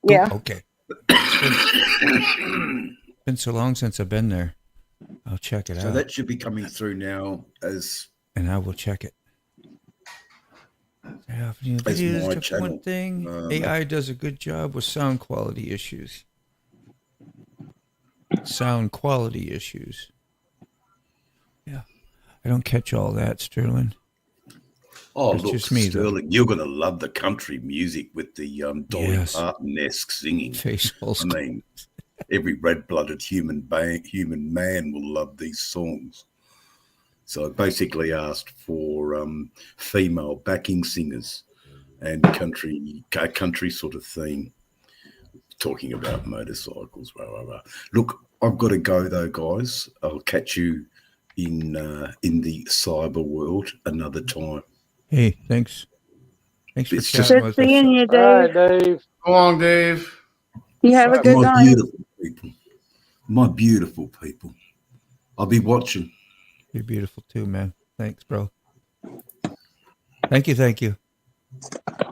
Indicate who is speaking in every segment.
Speaker 1: Yeah.
Speaker 2: Okay. It's been so long since I've been there. I'll check it out.
Speaker 3: So that should be coming through now
Speaker 2: and I will check it. Yeah,
Speaker 3: as my
Speaker 2: just
Speaker 3: channel.
Speaker 2: one thing. AI does a good job with sound quality issues. Yeah. I don't catch all that, Sterling.
Speaker 3: Oh,
Speaker 2: It's
Speaker 3: look,
Speaker 2: just me,
Speaker 3: Sterling, you're going to love the country music with the Dolly
Speaker 2: Yes.
Speaker 3: Parton-esque singing.
Speaker 2: Facials.
Speaker 3: I mean, every red-blooded human man will love these songs. So I basically asked for female backing singers and country sort of theme, talking about motorcycles. Blah, blah, blah. Look, I've got to go though, guys. I'll catch you in the cyber world another time.
Speaker 2: Hey, thanks. Thanks for
Speaker 3: It's
Speaker 2: chatting
Speaker 1: Good
Speaker 2: with us.
Speaker 1: seeing you,
Speaker 4: All right,
Speaker 1: Dave.
Speaker 4: Dave.
Speaker 5: Go on, Dave.
Speaker 1: You have a good
Speaker 3: My
Speaker 1: night.
Speaker 3: beautiful people. My beautiful people. I'll be watching.
Speaker 2: You're beautiful too, man. Thanks, bro. Thank you.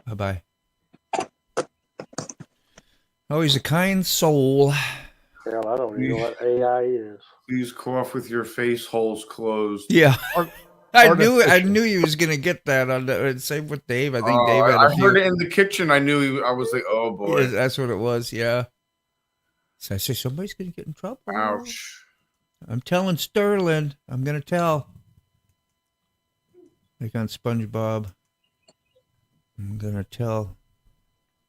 Speaker 2: Bye-bye. Oh, he's a kind soul.
Speaker 4: Hell, I don't even know what AI is.
Speaker 5: Please cough with your face holes closed.
Speaker 2: Yeah. I knew he was gonna get that on the same with Dave. I think Dave had a
Speaker 5: I
Speaker 2: few.
Speaker 5: heard it in the kitchen. I knew I was like, oh boy.
Speaker 2: Yeah, that's what it was, yeah. So I say somebody's gonna get in trouble.
Speaker 5: Ouch.
Speaker 2: I'm telling Sterling. I'm gonna tell. Like on SpongeBob. I'm gonna tell.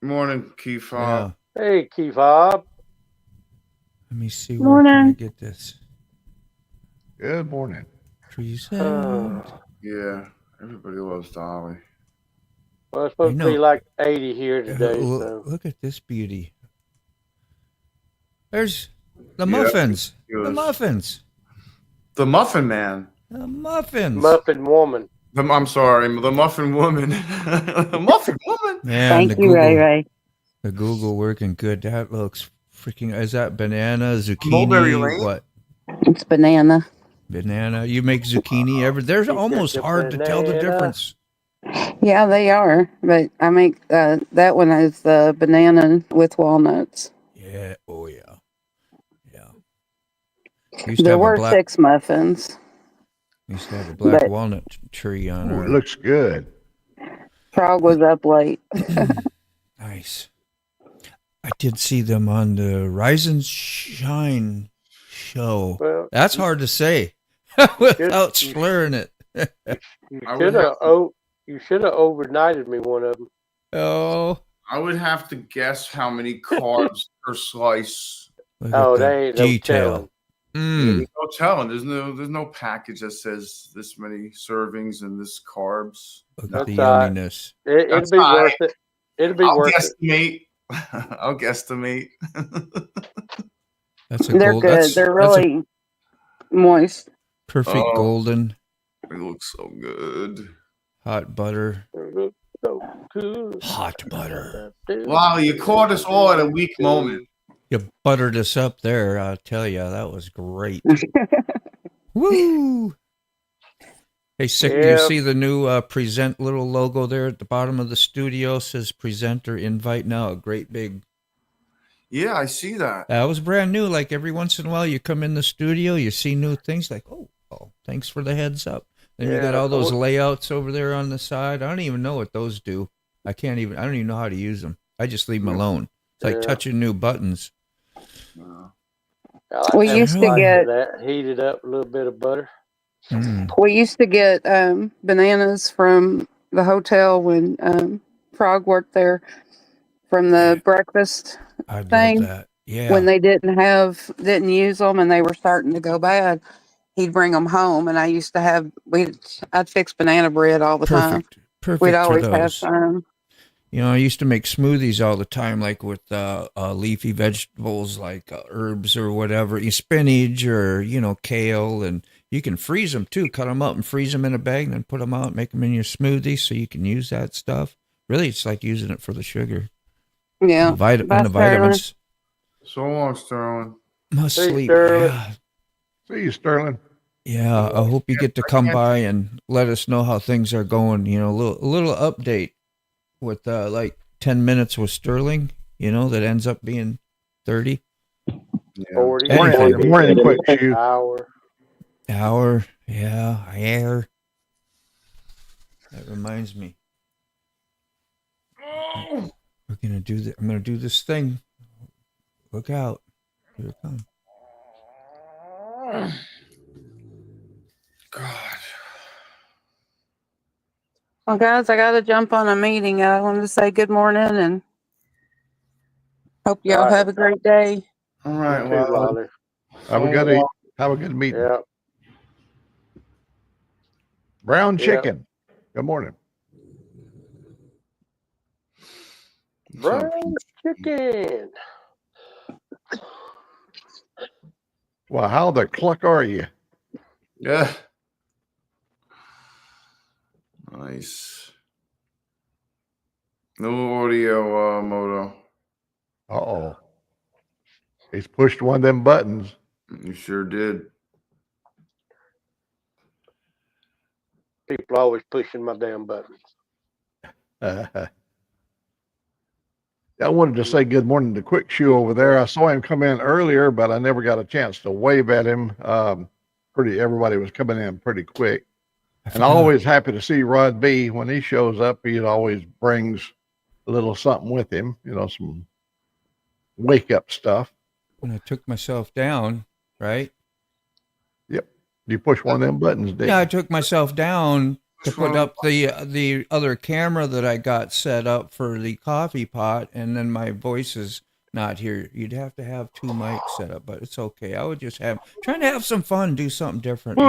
Speaker 5: Morning, Keith.
Speaker 2: Yeah.
Speaker 4: Hey, Keefob.
Speaker 2: Let me see where can I
Speaker 1: Morning.
Speaker 2: get this.
Speaker 6: Good morning.
Speaker 2: Present.
Speaker 5: Yeah, everybody loves Dolly.
Speaker 4: Well, it's supposed to be
Speaker 2: know.
Speaker 4: like 80 here today. So.
Speaker 2: Look at this beauty. There's the muffins. The muffins.
Speaker 5: The Muffin Man.
Speaker 2: The muffins.
Speaker 4: Muffin Woman.
Speaker 5: I'm sorry, the Muffin Woman. The Muffin Woman.
Speaker 2: Man,
Speaker 1: Thank you, Ray Ray.
Speaker 2: The Google working good. That looks freaking. Is that banana,
Speaker 5: Mulberry
Speaker 2: zucchini?
Speaker 5: Lane?
Speaker 2: What?
Speaker 1: It's banana.
Speaker 2: Banana. You make zucchini ever? They're almost hard to tell the difference.
Speaker 1: Yeah, they are. But I make that one is the banana with walnuts.
Speaker 2: Yeah. Oh yeah. Yeah. Used to
Speaker 1: There
Speaker 2: have
Speaker 1: were
Speaker 2: a black,
Speaker 1: 6 muffins.
Speaker 2: Used to have a black
Speaker 1: but-
Speaker 2: walnut tree on
Speaker 6: Ooh,
Speaker 2: her.
Speaker 6: it looks good.
Speaker 1: Frog was up late.
Speaker 2: Nice. I did see them on the Rise and Shine show.
Speaker 4: Well,
Speaker 2: That's hard to say without slurring it.
Speaker 4: you should have overnighted me one of them.
Speaker 2: Oh.
Speaker 5: I would have to guess how many carbs per slice.
Speaker 2: Look
Speaker 4: Oh,
Speaker 2: at the
Speaker 4: they ain't no
Speaker 2: detail.
Speaker 4: telling.
Speaker 2: Mm.
Speaker 5: There's no telling. There's no package that says this many servings and this carbs.
Speaker 2: Look at
Speaker 4: That's
Speaker 2: the
Speaker 4: all right.
Speaker 2: yumminess.
Speaker 4: It'll
Speaker 5: That's
Speaker 4: be
Speaker 5: all
Speaker 4: worth it. It'll be
Speaker 5: I'll
Speaker 4: worth it.
Speaker 5: guesstimate. I'll guesstimate.
Speaker 2: That's a
Speaker 1: They're
Speaker 2: gold.
Speaker 1: good.
Speaker 2: That's
Speaker 1: They're
Speaker 2: a
Speaker 1: really moist.
Speaker 2: perfect
Speaker 5: Oh.
Speaker 2: golden
Speaker 5: It looks so good.
Speaker 2: hot butter.
Speaker 4: So good.
Speaker 2: Hot butter.
Speaker 5: Wow, you caught us all at a weak moment.
Speaker 2: You buttered us up there. I'll tell you, that was great. Woo! Hey, Sick, do you
Speaker 4: Yeah.
Speaker 2: see the new present little logo there at the bottom of the studio? Says presenter invite now. A great big.
Speaker 5: Yeah, I see that.
Speaker 2: That was brand new. Like every once in a while, you come in the studio, you see new things. Like, oh, thanks for the heads up. Then you got
Speaker 4: Yeah,
Speaker 2: all those
Speaker 4: cool.
Speaker 2: layouts over there on the side. I don't even know what those do. I don't even know how to use them. I just leave them alone. It's like
Speaker 4: Yeah.
Speaker 2: touching new buttons.
Speaker 4: I like
Speaker 1: We
Speaker 4: having
Speaker 1: used to
Speaker 4: some
Speaker 1: get-
Speaker 4: of that heated up, a little bit of butter.
Speaker 2: Mm.
Speaker 1: We used to get bananas from the hotel when Frog worked there from the breakfast
Speaker 2: I love
Speaker 1: thing.
Speaker 2: that. Yeah.
Speaker 1: When they didn't use them and they were starting to go bad. He'd bring them home, and I used to have I'd fix banana bread all the time.
Speaker 2: Perfect
Speaker 1: We'd
Speaker 2: for
Speaker 1: always have
Speaker 2: those.
Speaker 1: some.
Speaker 2: You know, I used to make smoothies all the time, like with leafy vegetables, like herbs or whatever, spinach or, kale. And you can freeze them too. Cut them up and freeze them in a bag and then put them out, make them in your smoothie so you can use that stuff. Really, it's like using it for the sugar.
Speaker 1: Yeah.
Speaker 2: And the
Speaker 1: Bye,
Speaker 2: vitamins.
Speaker 5: So long, Sterling.
Speaker 2: Must
Speaker 4: Hey,
Speaker 2: sleep.
Speaker 4: Sterling.
Speaker 2: Yeah.
Speaker 6: See you, Sterling.
Speaker 2: Yeah, I hope you get to come by and let us know how things are going. A little update with like 10 minutes with Sterling. that ends up being 30
Speaker 5: Yeah.
Speaker 4: 40,
Speaker 2: Morning,
Speaker 4: 50,
Speaker 6: morning, quick shoe.
Speaker 4: hour.
Speaker 2: hour. Yeah, air. That reminds me. We're gonna do that. I'm gonna do this thing. Look out! Here it comes.
Speaker 5: God.
Speaker 1: Well, guys, I got to jump on a meeting. I wanted to say good morning and hope y'all
Speaker 4: All right.
Speaker 1: have a great day.
Speaker 5: All
Speaker 4: You
Speaker 5: right.
Speaker 4: too,
Speaker 5: Well,
Speaker 4: Lolly.
Speaker 6: Have a good meeting.
Speaker 4: Yeah.
Speaker 6: Brown
Speaker 4: Yeah.
Speaker 6: chicken. Good morning.
Speaker 4: Brown chicken.
Speaker 6: Well, how the cluck are you?
Speaker 5: Yeah. Nice. No audio, Moto.
Speaker 6: Uh-oh. He's pushed one of them buttons.
Speaker 5: You sure did.
Speaker 4: People always pushing my damn buttons.
Speaker 6: I wanted to say good morning to Quick Shoe over there. I saw him come in earlier, but I never got a chance to wave at him. Everybody was coming in pretty quick. And always happy to see Rod B. When he shows up, he always brings a little something with him, some wake up stuff.
Speaker 2: When I took myself down, right?
Speaker 6: Yep. You push one of them buttons, didn't
Speaker 2: Yeah, I
Speaker 6: you?
Speaker 2: took myself down to put up the other camera that I got set up for the coffee pot, and then my voice is not here. You'd have to have two mics set up, but it's okay. I would just trying to have some fun, do something different.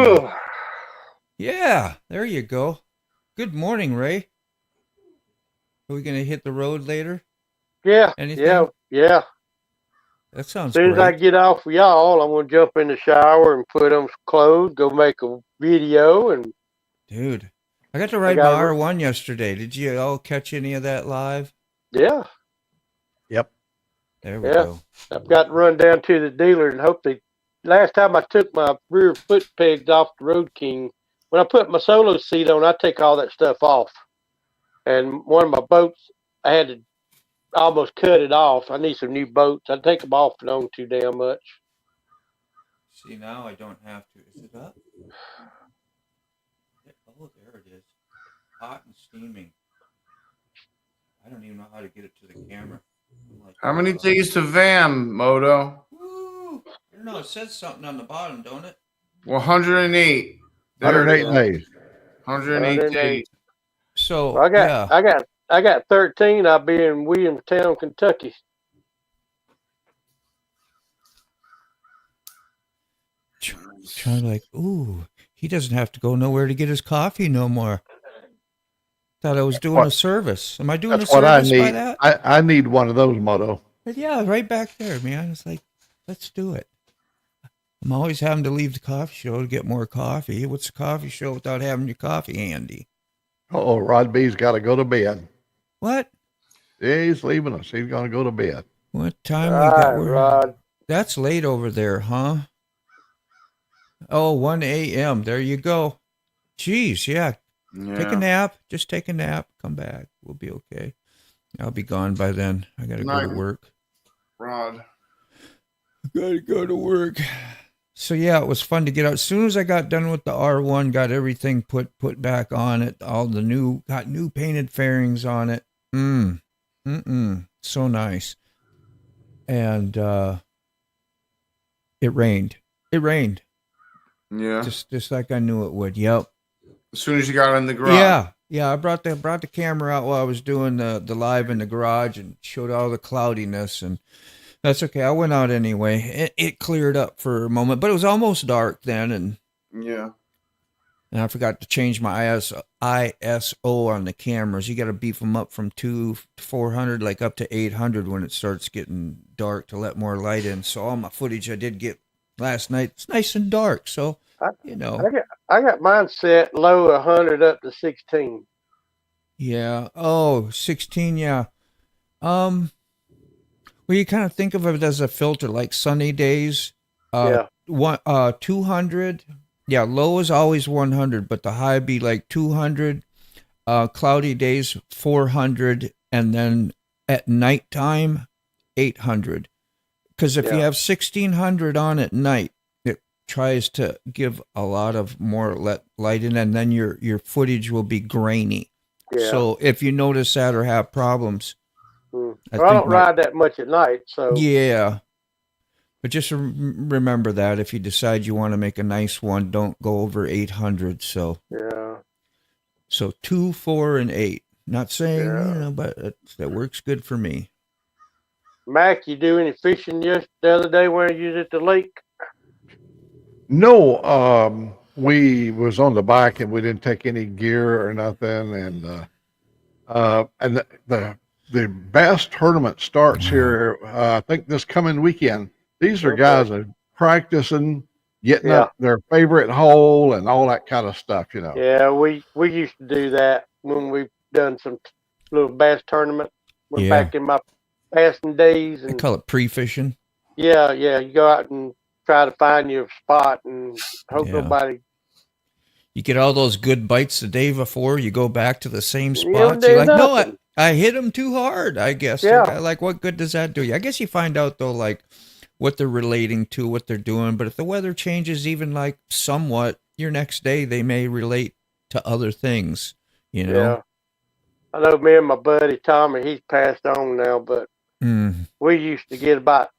Speaker 2: Yeah, there you go. Good morning, Ray. Are we gonna hit the road later?
Speaker 4: Yeah.
Speaker 2: Anything?
Speaker 4: Yeah.
Speaker 2: That sounds
Speaker 4: As soon as I
Speaker 2: great.
Speaker 4: get off with y'all, I'm gonna jump in the shower and put on some clothes, go make a video, and
Speaker 2: Dude, I got to ride my R1 yesterday. Did you all catch any of that live?
Speaker 4: yeah,
Speaker 6: Yep.
Speaker 2: There we
Speaker 4: Yeah.
Speaker 2: go.
Speaker 4: I've got to run down to the dealer and hope they. Last time I took my rear foot pegs off the Road King, when I put my solo seat on, I take all that stuff off. And one of my boats, I had to almost cut it off. I need some new boats. I take them off and on too damn much.
Speaker 2: See, now I don't have to. Is it up? Oh, there it is. Hot and steaming. I don't even know how to get it to the camera.
Speaker 5: How many days to Van, Moto?
Speaker 2: Woo! I don't know. It says something on the bottom, don't it?
Speaker 5: 108. There it
Speaker 6: 108
Speaker 5: is.
Speaker 6: days.
Speaker 5: 108 days.
Speaker 2: So
Speaker 4: Well, I got 13. I'll be in Williamstown, Kentucky.
Speaker 2: Trying to ooh, he doesn't have to go nowhere to get his coffee no more. Thought I was doing a service. Am I doing
Speaker 6: That's
Speaker 2: a
Speaker 6: what I
Speaker 2: service by
Speaker 6: need.
Speaker 2: that?
Speaker 6: I need one of those, Moto.
Speaker 2: But yeah, right back there, man. It's like, let's do it. I'm always having to leave the coffee show to get more coffee. What's a coffee show without having your coffee handy?
Speaker 6: Oh, Rod B's got to go to bed.
Speaker 2: What?
Speaker 6: Yeah, he's leaving us. He's going to go to bed.
Speaker 2: What time
Speaker 4: All
Speaker 2: we got?
Speaker 4: right, Rod.
Speaker 2: That's late over there, huh? Oh, 1 a.m. There you go. Jeez, yeah. Take a nap. Just take a nap. Come back. We'll be okay. I'll be gone by then. I got to go to work.
Speaker 5: Rod.
Speaker 2: I got to go to work. So yeah, it was fun to get out. As soon as I got done with the R1, got everything put back on it. Got new painted fairings on it. So nice. And it rained.
Speaker 5: Yeah.
Speaker 2: Just like I knew it would. Yep.
Speaker 5: As soon as you got in the garage.
Speaker 2: Yeah. I brought the camera out while I was doing the live in the garage and showed all the cloudiness, and that's okay. I went out anyway. It cleared up for a moment, but it was almost dark then, and
Speaker 5: Yeah.
Speaker 2: And I forgot to change my ISO on the cameras. You got to beef them up from 200 to 400, like up to 800 when it starts getting dark to let more light in. So all my footage I did get last night, it's nice and dark. So,
Speaker 4: I got mine set low 100 up to 16.
Speaker 2: Yeah. Oh, 16. Yeah. Well, you kind of think of it as a filter, like sunny days. 200. Yeah, low is always 100, but the high be like 200. Cloudy days 400, and then at nighttime 800. Because if you
Speaker 4: Yeah.
Speaker 2: have 1600 on at night, it tries to give a lot of more light in, and then your footage will be grainy.
Speaker 4: Yeah.
Speaker 2: So if you notice that or have problems,
Speaker 4: Well, I
Speaker 2: think
Speaker 4: don't ride that much at night, so
Speaker 2: yeah. But just remember that if you decide you want to make a nice one, don't go over 800. So
Speaker 4: yeah.
Speaker 2: 2, 4, and 8. Not saying,
Speaker 4: Yeah.
Speaker 2: but that works good for me.
Speaker 4: Mac, you do any fishing just the other day when you was at the lake?
Speaker 6: No, we was on the bike and we didn't take any gear or nothing. And the bass tournament starts here, I think this coming weekend. These are
Speaker 4: Okay.
Speaker 6: guys that are practicing, getting
Speaker 4: Yeah.
Speaker 6: up their favorite hole and all that kind of stuff,
Speaker 4: Yeah, we used to do that when we done some little bass tournament. We're
Speaker 2: Yeah.
Speaker 4: back in my passing days,
Speaker 2: They
Speaker 4: and
Speaker 2: call it pre-fishing.
Speaker 4: yeah, you go out and try to find your spot and hope
Speaker 2: Yeah.
Speaker 4: nobody.
Speaker 2: You get all those good bites the day before. You go back to the same
Speaker 4: You don't
Speaker 2: spots.
Speaker 4: do
Speaker 2: You're like, no,
Speaker 4: nothing.
Speaker 2: I hit them too hard, I guess.
Speaker 4: Yeah.
Speaker 2: Like, what good does that do you? I guess you find out, though, like, what they're relating to, what they're doing. But if the weather changes even, like, somewhat, your next day, they may relate to other things,
Speaker 4: Yeah, I know me and my buddy Tommy. He's passed on now, but
Speaker 2: Mm,
Speaker 4: we used to get about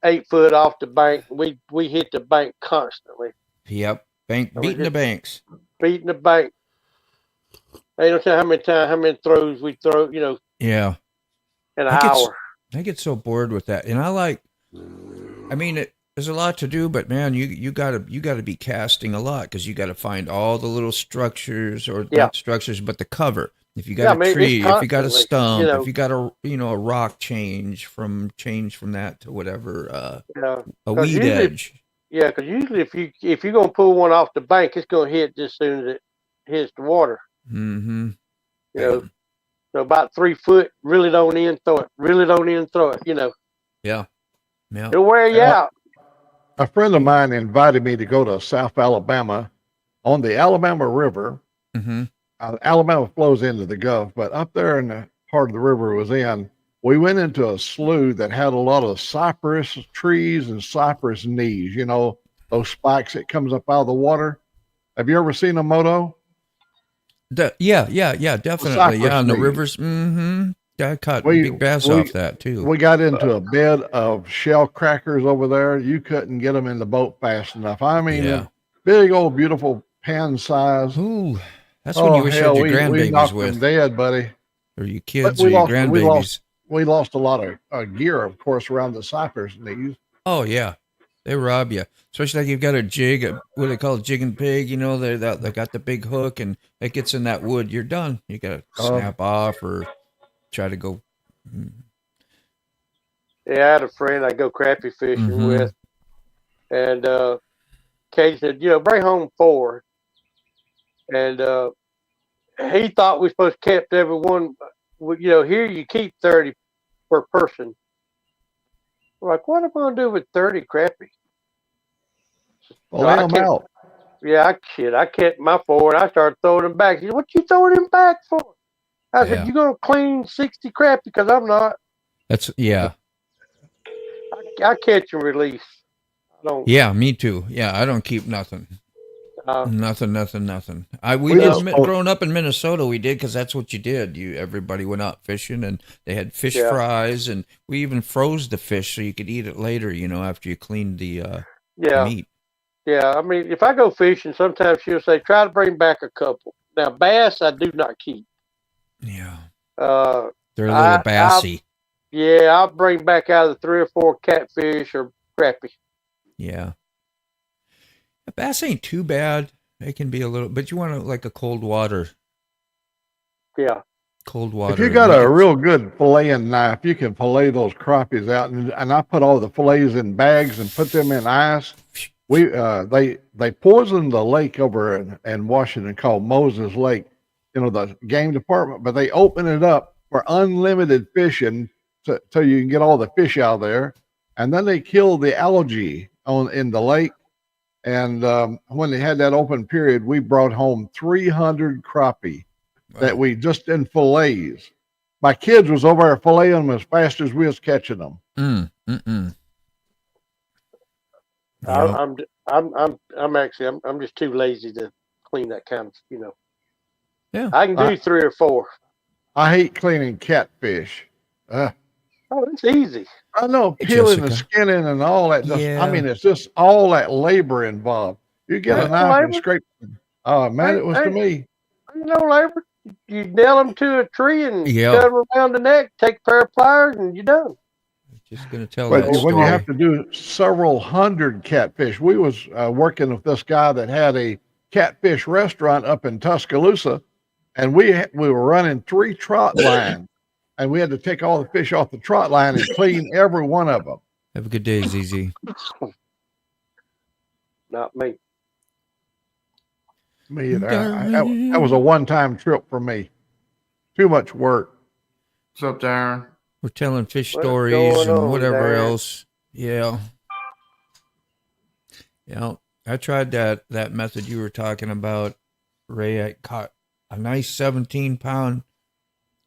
Speaker 4: 8 foot off the bank. We hit the bank constantly,
Speaker 2: yep.
Speaker 4: we
Speaker 2: Beating the
Speaker 4: just-
Speaker 2: banks.
Speaker 4: beating the bank. They don't tell how many throws we throw,
Speaker 2: Yeah.
Speaker 4: in an
Speaker 2: I get
Speaker 4: hour.
Speaker 2: I get so bored with that. And I mean, there's a lot to do, but man, you gotta be casting a lot because you gotta find all the little structures, or
Speaker 4: Yeah.
Speaker 2: not structures, but the cover. If you got
Speaker 4: Yeah, I
Speaker 2: a
Speaker 4: mean, it's
Speaker 2: tree, if you got a
Speaker 4: constantly,
Speaker 2: stump, if you got a rock change from that to whatever,
Speaker 4: Yeah,
Speaker 2: a
Speaker 4: 'cause
Speaker 2: weed
Speaker 4: usually-
Speaker 2: edge.
Speaker 4: yeah. Because usually, if you're gonna pull one off the bank, it's gonna hit just as soon as it hits the water.
Speaker 2: Mm-hmm.
Speaker 4: You know, so about 3 foot. Really don't even throw it. Really don't even throw it.
Speaker 2: Yeah.
Speaker 4: It'll wear you
Speaker 6: Yeah.
Speaker 4: out.
Speaker 6: A friend of mine invited me to go to South Alabama on the Alabama River.
Speaker 2: Mm-hmm.
Speaker 6: Alabama flows into the Gulf, but up there in the part of the river it was in, we went into a slough that had a lot of cypress trees and cypress knees, those spikes that comes up out of the water. Have you ever seen a moto?
Speaker 2: Yeah, definitely.
Speaker 6: Cypress
Speaker 2: Yeah, on the
Speaker 6: knees.
Speaker 2: rivers. Mm-hmm. I caught
Speaker 6: We-
Speaker 2: big bass
Speaker 6: we-
Speaker 2: off that too.
Speaker 6: We got into a bed of shell crackers over there. You couldn't get them in the boat fast enough. I mean,
Speaker 2: Yeah.
Speaker 6: big old beautiful pan size.
Speaker 2: Ooh, that's when you wish you had your
Speaker 6: we
Speaker 2: grandbabies
Speaker 6: knocked
Speaker 2: with,
Speaker 6: them dead, buddy.
Speaker 2: or your
Speaker 6: But
Speaker 2: kids,
Speaker 6: we
Speaker 2: or your
Speaker 6: lost- we
Speaker 2: grandbabies.
Speaker 6: lost- We lost a lot of gear, of course, around the cypress knees.
Speaker 2: Oh yeah, they rob you, especially like you've got a jig, what they call a jig and pig. They got the big hook, and it gets in that wood. You're done. You got to snap off or try to go.
Speaker 4: Yeah, I had a friend I go crappie fishing
Speaker 2: Mhm.
Speaker 4: with, and Kate said, bring home 4, and he thought we supposed to kept everyone. Here you keep 30 per person. I'm like, what am I gonna do with 30 crappie?
Speaker 6: Well,
Speaker 4: No,
Speaker 6: lay
Speaker 4: I
Speaker 6: them
Speaker 4: can't-
Speaker 6: out.
Speaker 4: Yeah, I kept my 4 and I started throwing them back. He said, what you throwing them back for? I
Speaker 2: Yeah.
Speaker 4: said, you gonna clean 60 crappie? Because I'm not.
Speaker 2: Yeah,
Speaker 4: I catch and release. I don't.
Speaker 2: yeah, me too. Yeah, I don't keep nothing.
Speaker 4: Uh,
Speaker 2: Nothing. We
Speaker 6: We
Speaker 2: did
Speaker 6: just-
Speaker 2: growing up in Minnesota. We did because that's what you did. Everybody went out fishing, and they had fish
Speaker 4: Yeah.
Speaker 2: fries, and we even froze the fish so you could eat it later. After you cleaned the
Speaker 4: yeah.
Speaker 2: meat.
Speaker 4: Yeah, I mean, if I go fishing, sometimes she'll say, try to bring back a couple. Now, bass, I do not keep.
Speaker 2: Yeah,
Speaker 4: Uh,
Speaker 2: they're a little bassy.
Speaker 4: yeah, I'll bring back out of the 3 or 4 catfish or crappie.
Speaker 2: Yeah, the bass ain't too bad. They can be a little, but you want like a cold water.
Speaker 4: Yeah,
Speaker 2: Cold water.
Speaker 6: If you got a real good filleting knife, you can fillet those crappies out. And I put all the fillets in bags and put them in ice. They poisoned the lake over in Washington called Moses Lake, the game department, but they open it up for unlimited fishing so you can get all the fish out there. And then they kill the algae in the lake. And when they had that open period, we brought home 300 crappie that we just in fillets. My kids was over there filleting them as fast as we was catching them.
Speaker 4: I'm actually I'm just too lazy to clean that kind of,
Speaker 2: Yeah.
Speaker 4: I can do 3 or 4.
Speaker 6: I hate cleaning catfish.
Speaker 4: Oh, it's easy.
Speaker 6: I know
Speaker 2: Hey,
Speaker 6: peeling the
Speaker 2: Jessica.
Speaker 6: skinning and all that. Just, I
Speaker 2: Yeah.
Speaker 6: mean, it's just all that labor involved. You get a
Speaker 4: Ain't no
Speaker 6: knife and
Speaker 4: labor.
Speaker 6: scrape. Oh man, it was to
Speaker 4: Ain't
Speaker 6: me.
Speaker 4: no labor. You nail them to a tree and
Speaker 2: Yeah.
Speaker 4: cut them around the neck. Take a pair of pliers and you're done.
Speaker 2: Just gonna tell
Speaker 6: But
Speaker 2: that
Speaker 6: when you have
Speaker 2: story.
Speaker 6: to do several hundred catfish, we was working with this guy that had a catfish restaurant up in Tuscaloosa, and we were running 3 trot lines, and we had to take all the fish off the trot line and clean every one of them.
Speaker 2: Have a good day, ZZ.
Speaker 4: Not me.
Speaker 6: Me either. That was a one-time trip for me. Too much work.
Speaker 5: What's up, Darren?
Speaker 2: We're telling fish
Speaker 4: What's
Speaker 2: stories
Speaker 4: going
Speaker 2: and
Speaker 4: on,
Speaker 2: whatever
Speaker 4: Darren?
Speaker 2: else. Yeah. Yeah. I tried that method you were talking about, Ray. I caught a nice 17-pound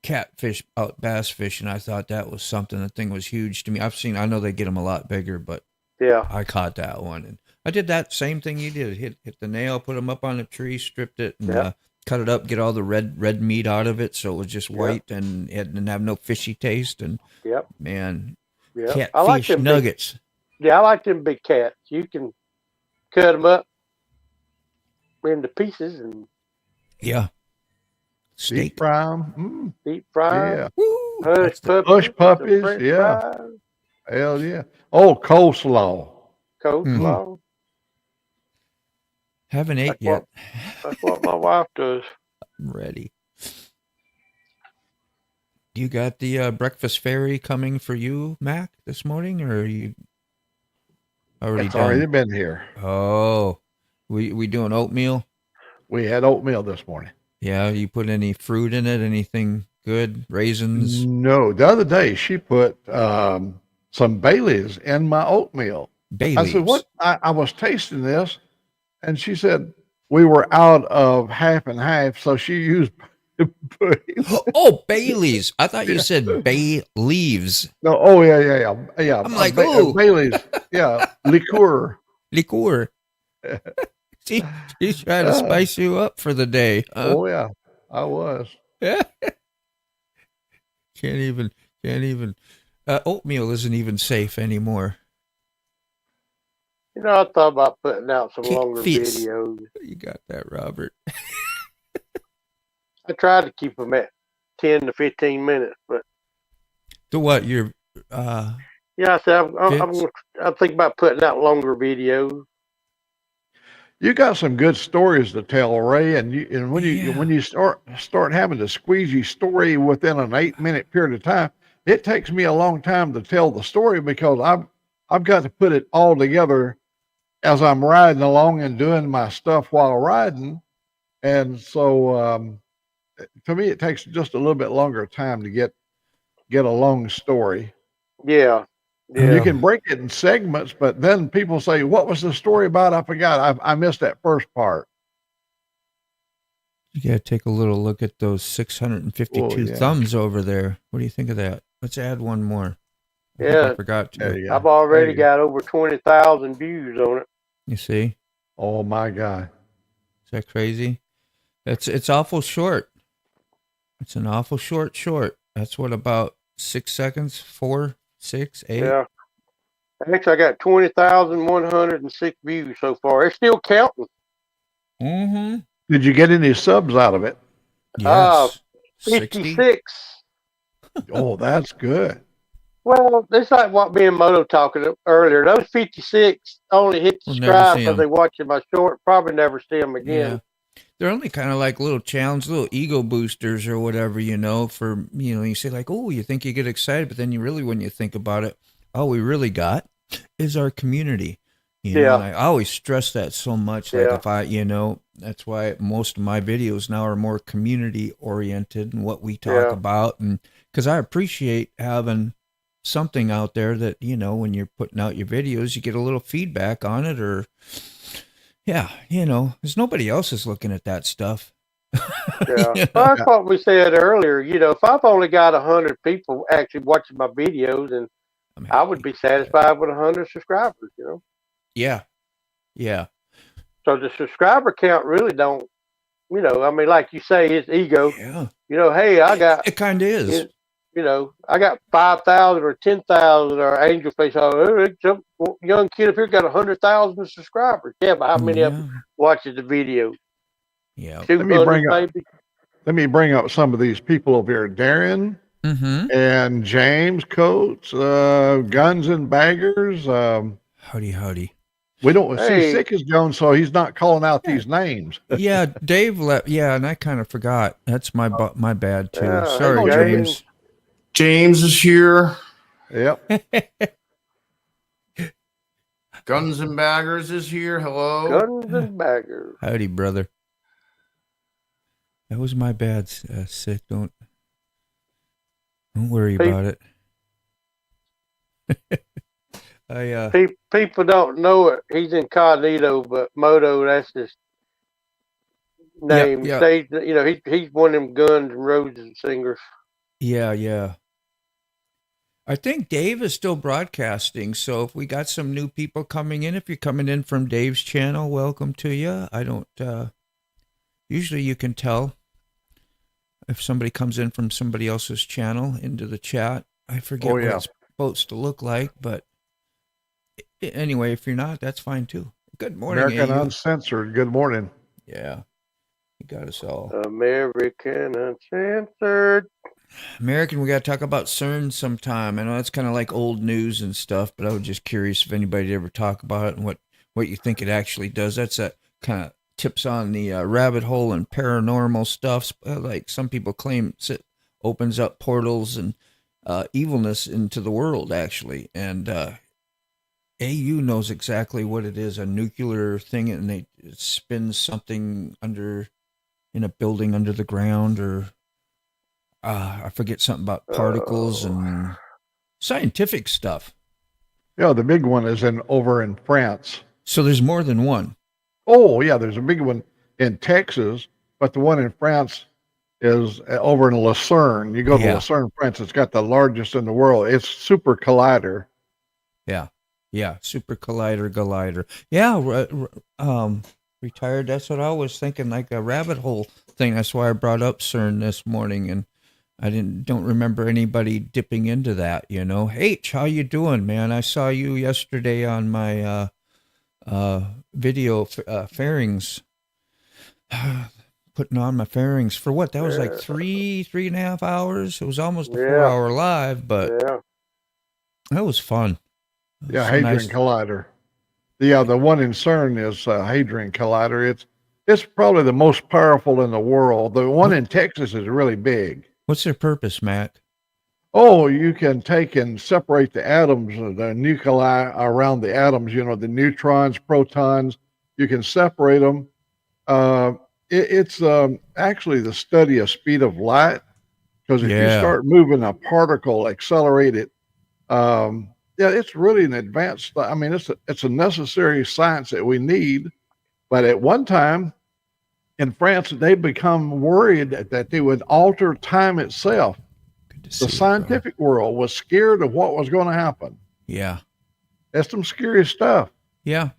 Speaker 2: catfish out bass fish, and I thought that was something. The thing was huge to me. I know they get them a lot bigger, but
Speaker 4: Yeah.
Speaker 2: I caught that one, and I did that same thing you did. Hit the nail, put them up on the tree, stripped it, and
Speaker 4: Yep.
Speaker 2: cut it up, get all the red meat out of it, so it was just
Speaker 4: Yep.
Speaker 2: white and it didn't have no fishy taste. And
Speaker 4: Yep.
Speaker 2: man,
Speaker 4: Yep. I like
Speaker 2: catfish
Speaker 4: them
Speaker 2: nuggets.
Speaker 4: I like them big cats. You can cut them up into pieces and
Speaker 2: Yeah,
Speaker 6: Deep
Speaker 2: steak.
Speaker 6: fry 'em.
Speaker 4: deep fry.
Speaker 6: Yeah.
Speaker 2: Woo,
Speaker 4: Hush
Speaker 2: that's the-
Speaker 4: puppies.
Speaker 6: Hush
Speaker 4: some
Speaker 6: puppies,
Speaker 4: French
Speaker 6: yeah.
Speaker 4: fries,
Speaker 6: Hell yeah. Oh, coleslaw.
Speaker 4: coleslaw.
Speaker 2: haven't ate
Speaker 4: That's
Speaker 2: yet.
Speaker 4: That's what my wife does.
Speaker 2: I'm ready. You got the breakfast fairy coming for you, Mac, this morning, or are you already
Speaker 6: It's
Speaker 2: done?
Speaker 6: already been here.
Speaker 2: Oh, we doing oatmeal?
Speaker 6: We had oatmeal this morning.
Speaker 2: Yeah, you put any fruit in it? Anything good? Raisins?
Speaker 6: No, the other day she put some Baileys in my oatmeal.
Speaker 2: Bay
Speaker 6: I
Speaker 2: leaves?
Speaker 6: said, "What?" I was tasting this, and she said we were out of half and half, so she used Baileys.
Speaker 2: Oh, Bailey's. I thought you said bay leaves.
Speaker 6: No, oh yeah.
Speaker 2: I'm like, ooh.
Speaker 6: Baileys, yeah, liqueur.
Speaker 2: Liqueur. She's trying to spice you up for the day. Huh?
Speaker 6: Oh yeah, I was.
Speaker 2: Can't even. Oatmeal isn't even safe anymore.
Speaker 4: I thought about putting out some
Speaker 2: Can't
Speaker 4: longer
Speaker 2: fit.
Speaker 4: videos.
Speaker 2: You got that, Robert.
Speaker 4: I tried to keep them at 10 to 15 minutes, but
Speaker 2: The what? Your
Speaker 4: yeah, I said I'm thinking about putting out longer videos.
Speaker 6: You got some good stories to tell, Ray, and when
Speaker 2: Yeah.
Speaker 6: you start having to squeeze your story within an 8-minute period of time, it takes me a long time to tell the story because I've got to put it all together as I'm riding along and doing my stuff while riding, and so to me it takes just a little bit longer time to get a long story.
Speaker 4: Yeah.
Speaker 6: You can break it in segments, but then people say, "What was the story about?" I forgot. I missed that first part.
Speaker 2: You gotta take a little look at those 652
Speaker 6: Oh, yeah.
Speaker 2: thumbs over there. What do you think of that? Let's add one more. I think
Speaker 4: Yeah.
Speaker 2: I forgot to.
Speaker 6: There you go.
Speaker 4: I've already
Speaker 6: There you go.
Speaker 4: got over 20,000 views on it.
Speaker 2: You see?
Speaker 6: Oh my God.
Speaker 2: Is that crazy? It's awful short. It's an awful short. That's what, about 6 seconds? 4, 6, 8?
Speaker 4: Yeah. Actually, I got 20,106 views so far. It's still counting.
Speaker 2: Mm-hmm.
Speaker 6: Did you get any subs out of it?
Speaker 2: Yes. 60?
Speaker 4: 56.
Speaker 6: Oh, that's good.
Speaker 4: Well, it's like what me and Moto talking earlier. Those 56 only hit
Speaker 2: We'll never
Speaker 4: subscribe
Speaker 2: see
Speaker 4: because
Speaker 2: 'em.
Speaker 4: they watching my short. Probably never see them again.
Speaker 2: Yeah. They're only kind of like little challenge, little ego boosters or whatever, for, you say like, oh, you think you get excited, but then you really, when you think about it, all we really got is our community.
Speaker 4: Yeah.
Speaker 2: And I always stress that so much. Like
Speaker 4: Yeah.
Speaker 2: if I, that's why most of my videos now are more community oriented and what we talk
Speaker 4: Yeah.
Speaker 2: about. And because I appreciate having something out there that, when you're putting out your videos, you get a little feedback on it, or, yeah, because nobody else is looking at that stuff.
Speaker 4: Yeah.
Speaker 2: You
Speaker 4: Well,
Speaker 2: know?
Speaker 4: that's what we said earlier. If I've only got 100 people actually watching my videos, and
Speaker 2: I'm
Speaker 4: I would
Speaker 2: happy.
Speaker 4: be satisfied with 100 subscribers.
Speaker 2: Yeah. Yeah.
Speaker 4: So the subscriber count really don't, I mean, like you say, it's ego.
Speaker 2: Yeah.
Speaker 4: Hey, I got,
Speaker 2: It kind of is.
Speaker 4: you I got 5,000 or 10,000 or angel face. Oh, some young kid up here got 100,000 subscribers. Yeah, but how many of them
Speaker 2: Yeah.
Speaker 4: watches the video?
Speaker 2: Yeah.
Speaker 6: Let me bring
Speaker 4: 200
Speaker 6: up
Speaker 4: maybe.
Speaker 6: some of these people over here. Darren
Speaker 2: Mm-hmm.
Speaker 6: and James Coates, Guns and Baggers.
Speaker 2: Howdy, howdy.
Speaker 6: We don't see
Speaker 4: Hey,
Speaker 6: Sick is Jones, so he's not calling out
Speaker 2: Yeah.
Speaker 6: these names.
Speaker 2: Yeah, Dave left. Yeah, and I kind of forgot. That's my bad too.
Speaker 4: yeah,
Speaker 2: Sorry,
Speaker 4: hey,
Speaker 2: James.
Speaker 5: James is here.
Speaker 6: Yep.
Speaker 5: Guns and Baggers is here. Hello.
Speaker 4: Guns and Baggers.
Speaker 2: Howdy, brother. That was my bad. Sick. Don't worry
Speaker 4: Pe-
Speaker 2: about it. I
Speaker 4: People don't know it. He's incognito, but Moto, that's his
Speaker 2: yeah
Speaker 4: name.
Speaker 2: yeah
Speaker 4: Stage, he's one of them Guns and Roses singers.
Speaker 2: yeah. I think Dave is still broadcasting. So if we got some new people coming in, if you're coming in from Dave's channel, welcome to you. I don't. Usually you can tell if somebody comes in from somebody else's channel into the chat. I forget
Speaker 6: Oh,
Speaker 2: what
Speaker 6: yeah.
Speaker 2: it's supposed to look like, but anyway, if you're not, that's fine too. Good morning,
Speaker 6: American
Speaker 2: AU.
Speaker 6: Uncensored. Good morning.
Speaker 2: Yeah, you got us all.
Speaker 4: American Uncensored.
Speaker 2: American, we got to talk about CERN sometime. I know that's kind of like old news and stuff, but I was just curious if anybody ever talk about it and what you think it actually does. That's that kind of tips on the rabbit hole and paranormal stuff. Like some people claim it opens up portals and evilness into the world, actually. And AU knows exactly what it is, a nuclear thing, and it spins something in a building under the ground, or I forget something about particles and scientific stuff.
Speaker 6: Yeah, the big one is over in France.
Speaker 2: So there's more than one.
Speaker 6: Oh, yeah, there's a big one in Texas, but the one in France is over in Lucerne. You go to
Speaker 2: Yeah.
Speaker 6: Lucerne, France, it's got the largest in the world. It's Super Collider.
Speaker 2: Yeah, super collider. Yeah, retired. That's what I was thinking, like a rabbit hole thing. That's why I brought up CERN this morning, and I don't remember anybody dipping into that. H, how you doing, man? I saw you yesterday on my video fairings, putting on my fairings for what? That was like 3.5 hours. It was almost a 4-hour live, but
Speaker 4: Yeah.
Speaker 2: that was fun.
Speaker 6: Yeah,
Speaker 2: So
Speaker 6: Hadron
Speaker 2: nice.
Speaker 6: Collider. Yeah, the one in CERN is Hadron Collider. It's probably the most powerful in the world. The one in Texas is really big.
Speaker 2: What's their purpose, Mac?
Speaker 6: Oh, you can take and separate the atoms, the nuclei around the atoms, the neutrons, protons. You can separate them. It's actually the study of speed of light, because if you start moving a particle, accelerate it, yeah, it's really an advanced. I mean, it's a necessary science that we need. But at one time in France, they become worried that they would alter time itself. The scientific world was scared of what was going to happen.
Speaker 2: Yeah.
Speaker 6: That's some scary stuff.
Speaker 2: Yeah.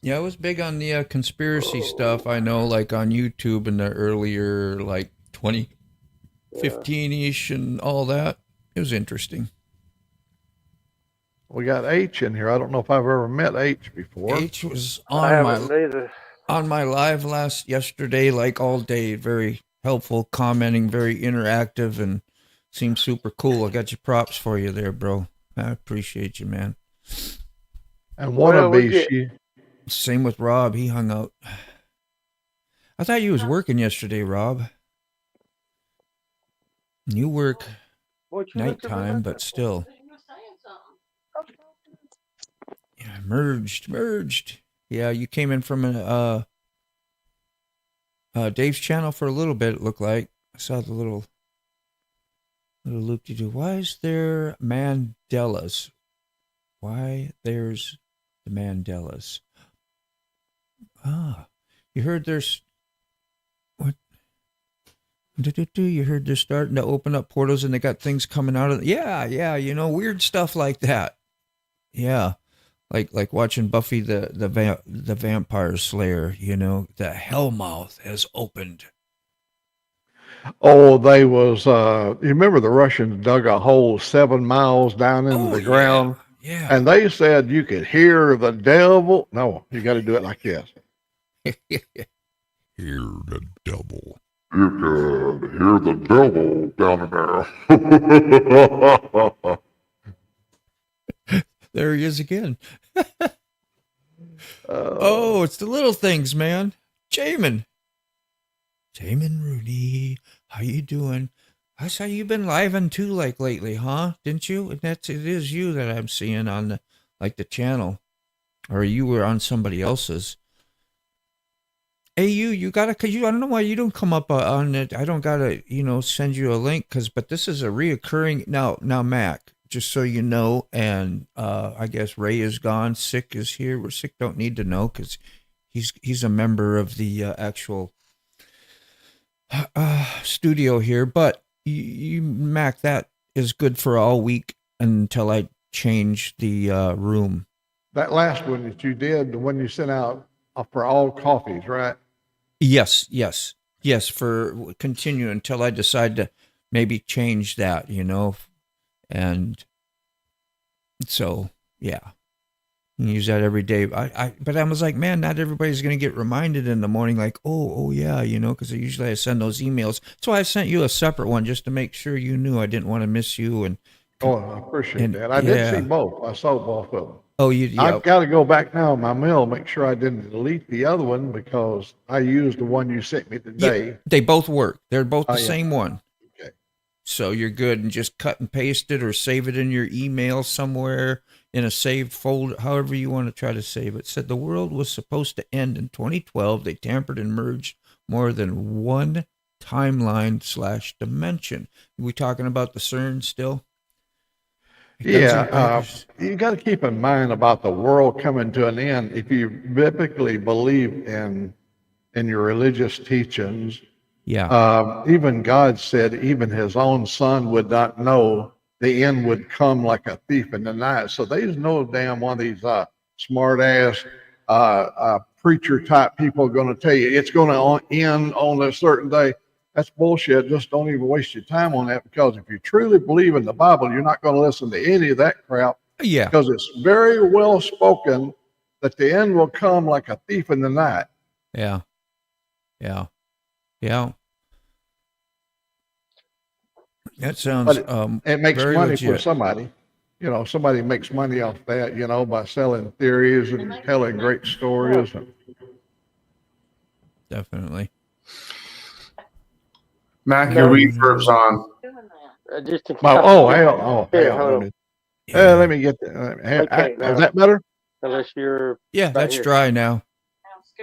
Speaker 2: Yeah, I was big on the conspiracy stuff. I know, like on YouTube in the earlier, like 2015-ish and all that. It was interesting.
Speaker 6: We got H in here. I don't know if I've ever met H before.
Speaker 2: H was
Speaker 4: I
Speaker 2: on
Speaker 4: haven't either.
Speaker 2: my live yesterday, like all day. Very helpful, commenting, very interactive, and seemed super cool. I got your props for you there, bro. I appreciate you, man.
Speaker 6: And wannabe,
Speaker 2: same with Rob. He hung out. I thought you was working yesterday, Rob. You work nighttime, but still. Yeah, merged. Yeah, you came in from Dave's channel for a little bit, it looked like. I saw the little loop-de-doo. Why is there Mandelas? Why there's the Mandelas? You heard there's... You heard they're starting to open up portals and they got things coming out of yeah, weird stuff like that. Yeah. Like watching Buffy the Vampire Slayer, the Hellmouth has opened.
Speaker 6: Oh, they was you remember the Russians dug a hole 7 miles down into the ground?
Speaker 2: Yeah.
Speaker 6: And they said you could hear the devil. No, you got to do it like this.
Speaker 2: Hear the devil.
Speaker 6: You can hear the devil down there.
Speaker 2: There he is again. Oh, it's the little things, man. Jamin Rooney, how you doing? I saw you've been living too, like lately, huh? Didn't you? And it is you that I'm seeing on the channel, or you were on somebody else's. Hey, you gotta, cause I don't know why you don't come up on it. I don't gotta, send you a link, but this is a reoccurring now, Mac. Just so you know, and I guess Ray is gone. Sick is here. We're Sick don't need to know because he's a member of the actual studio here. But you Mac, that is good for all week until I change the room.
Speaker 6: That last one that you did, the one you sent out for all coffees, right?
Speaker 2: Yes. For continue until I decide to maybe change that, and so yeah, you use that every day. But I was like, man, not everybody's gonna get reminded in the morning, like, oh yeah, because usually I send those emails. So I sent you a separate one just to make sure you knew I didn't want to miss you. And
Speaker 6: I appreciate that. I did see both. I saw both of them.
Speaker 2: Oh, yeah.
Speaker 6: I've got to go back now in my mail, make sure I didn't delete the other one because I used the one you sent me today.
Speaker 2: Yeah, they both work. They're both the same one.
Speaker 6: Okay.
Speaker 2: So you're good, and just cut and paste it or save it in your email somewhere in a saved folder, however you want to try to save it. It said the world was supposed to end in 2012. They tampered and merged more than one timeline/dimension. Are we talking about the CERN still?
Speaker 6: Yeah, you got to keep in mind about the world coming to an end. If you biblically believe in your religious teachings, even God said even his own son would not know the end would come like a thief in the night. So there's no damn one of these smart ass preacher type people going to tell you it's going to end on a certain day. That's bullshit. Just don't even waste your time on that, because if you truly believe in the Bible, you're not going to listen to any of that crap.
Speaker 2: Yeah.
Speaker 6: Because it's very well spoken that the end will come like a thief in the night.
Speaker 2: Yeah. That sounds
Speaker 6: it makes
Speaker 2: very
Speaker 6: money
Speaker 2: legit.
Speaker 6: for somebody. Somebody makes money off that, by selling theories and telling great stories.
Speaker 2: Definitely.
Speaker 5: Mac, your reverb's on.
Speaker 6: Hell. Let me get that. Is that better?
Speaker 4: Unless you're.
Speaker 2: Yeah, that's
Speaker 4: here.
Speaker 2: dry now.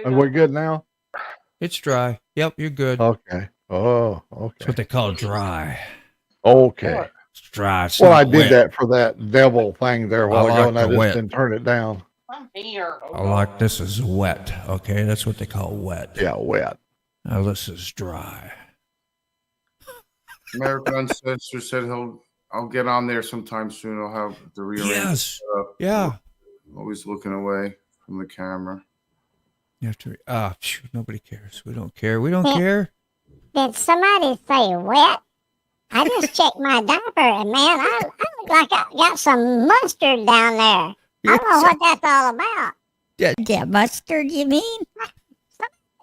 Speaker 6: Are we good now?
Speaker 2: It's dry. Yep, you're good.
Speaker 6: Okay. Oh, okay.
Speaker 2: That's what they call dry.
Speaker 6: Okay.
Speaker 2: It's dry. It's
Speaker 6: Well,
Speaker 2: not
Speaker 6: I did
Speaker 2: wet.
Speaker 6: that for that devil thing there a while ago, and I just
Speaker 2: wet.
Speaker 6: didn't turn it down.
Speaker 2: I like this is wet. Okay, that's what they call wet.
Speaker 6: Yeah, wet.
Speaker 2: Now this is dry.
Speaker 5: American Ancestor said I'll get on there sometime soon. I'll have the rearrange.
Speaker 2: Yes. Yeah.
Speaker 5: Always looking away from the camera.
Speaker 2: You have to. Nobody cares. We don't care. We don't care.
Speaker 7: Did somebody say wet? I just checked my diaper, and man, I look like I got some mustard down there. I don't know what that's all about.
Speaker 8: Yeah, mustard, you mean?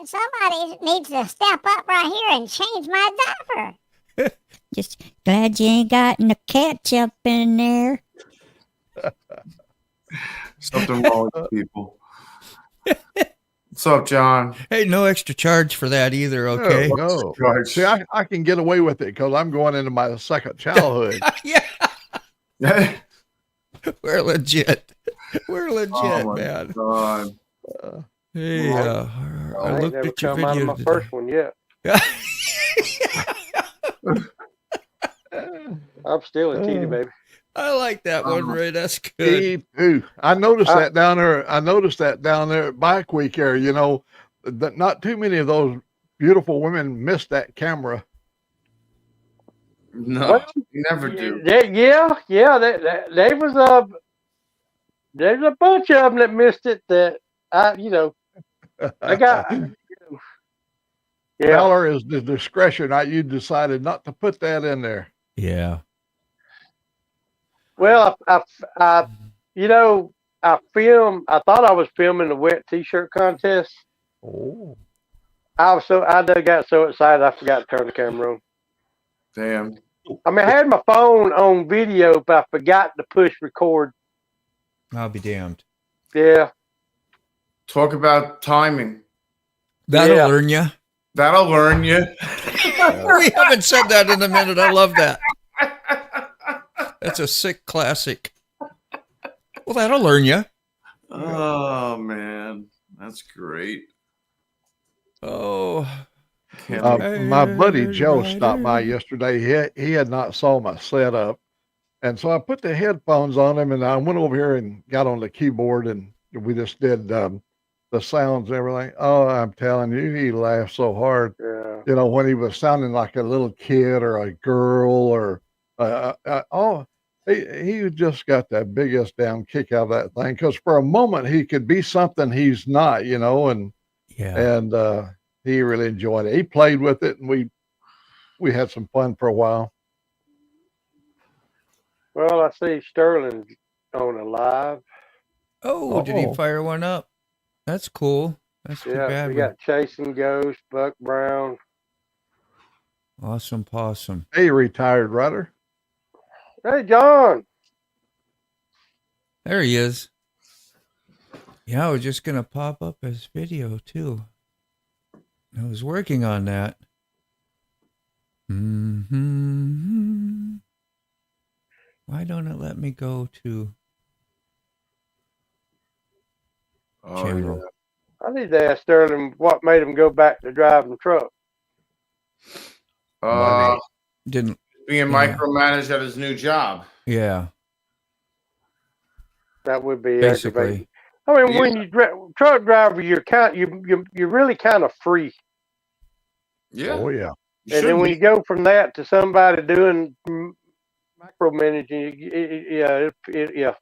Speaker 7: Somebody needs to step up right here and change my diaper.
Speaker 8: Just glad you ain't got no ketchup in there.
Speaker 5: Something wrong with people. What's up, John?
Speaker 2: Hey, no extra charge for that either. Okay.
Speaker 6: No. See, I can get away with it because I'm going into my second childhood.
Speaker 2: Yeah. We're legit. We're legit,
Speaker 5: Oh,
Speaker 2: man.
Speaker 5: God.
Speaker 2: Hey,
Speaker 4: I
Speaker 2: looked
Speaker 4: ain't never
Speaker 2: at your
Speaker 4: come out of
Speaker 2: video
Speaker 4: my
Speaker 2: today.
Speaker 4: first one yet. I'm still a teeny baby.
Speaker 2: I like that one, Ray. That's good.
Speaker 6: Me too. I noticed that down there. I noticed that down there at Bike Week here. That not too many of those beautiful women missed that camera.
Speaker 5: No,
Speaker 4: Well,
Speaker 5: you never do.
Speaker 4: Yeah. They was there's a bunch of them that missed it. That I got. Yeah.
Speaker 6: Valor is the discretion. You decided not to put that in there.
Speaker 2: Yeah.
Speaker 4: Well, I you know, I filmed. I thought I was filming the wet T-shirt contest.
Speaker 6: Oh,
Speaker 4: I done got so excited I forgot to turn the camera on.
Speaker 5: Damn.
Speaker 4: I mean, I had my phone on video, but I forgot to push record.
Speaker 2: I'll be damned.
Speaker 4: Yeah.
Speaker 5: Talk about timing.
Speaker 2: That'll
Speaker 4: Yeah.
Speaker 2: learn you.
Speaker 5: That'll learn you.
Speaker 2: We haven't said that in a minute. I love that. That's a sick classic. Well, that'll learn you.
Speaker 5: Oh man, that's great.
Speaker 2: Oh.
Speaker 6: my buddy Joe stopped by yesterday. He had not saw my setup, and so I put the headphones on him, and I went over here and got on the keyboard, and we just did the sounds and everything. Oh, I'm telling you, he laughed so hard.
Speaker 4: Yeah.
Speaker 6: You know, when he was sounding like a little kid or a girl or he just got the biggest damn kick out of that thing, because for a moment he could be something he's not, you know, and he really enjoyed it. He played with it, and we had some fun for a while.
Speaker 4: Well, I see Sterling on a live.
Speaker 2: Oh, did he fire one up? That's cool. That's too bad.
Speaker 4: We got Chasing Ghost, Buck Brown.
Speaker 2: Awesome possum.
Speaker 6: Hey, retired writer.
Speaker 4: Hey, John.
Speaker 2: There he is. Yeah, I was just going to pop up his video, too. I was working on that. Mm-hmm. Why don't it let me go to channel?
Speaker 4: Yeah. I need to ask Sterling what made him go back to driving truck.
Speaker 2: Didn't
Speaker 5: being micromanaged at his new job.
Speaker 2: Yeah.
Speaker 4: That would be
Speaker 2: basically.
Speaker 4: Aggravating. I mean, when you truck driver, you're really kind of free.
Speaker 5: Yeah.
Speaker 6: Oh yeah.
Speaker 4: And then when you go from that to somebody doing micromanaging, yeah.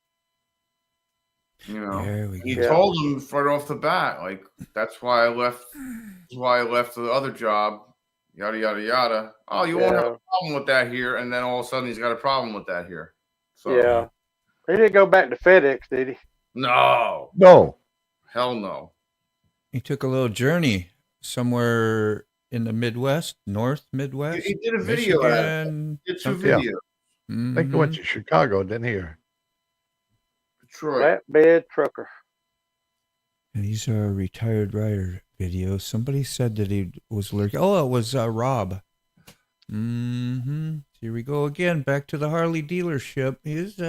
Speaker 5: You know,
Speaker 2: there we
Speaker 5: he
Speaker 2: go.
Speaker 5: told him right off the bat, like, that's why I left. That's why I left the other job. Yada yada yada. Oh, you won't have a problem with that here, and then all of a sudden he's got a problem with that here. So
Speaker 4: yeah, he didn't go back to FedEx, did he?
Speaker 5: No,
Speaker 6: hell
Speaker 5: no.
Speaker 2: He took a little journey somewhere in the Midwest, North Midwest.
Speaker 5: He did a video.
Speaker 2: Michigan,
Speaker 5: did two videos.
Speaker 6: I think he went to Chicago, didn't he?
Speaker 5: Detroit.
Speaker 4: Flatbed trucker.
Speaker 2: And these are retired rider videos. Somebody said that he was lurking. Oh, it was Rob. Here we go again. Back to the Harley dealership. He's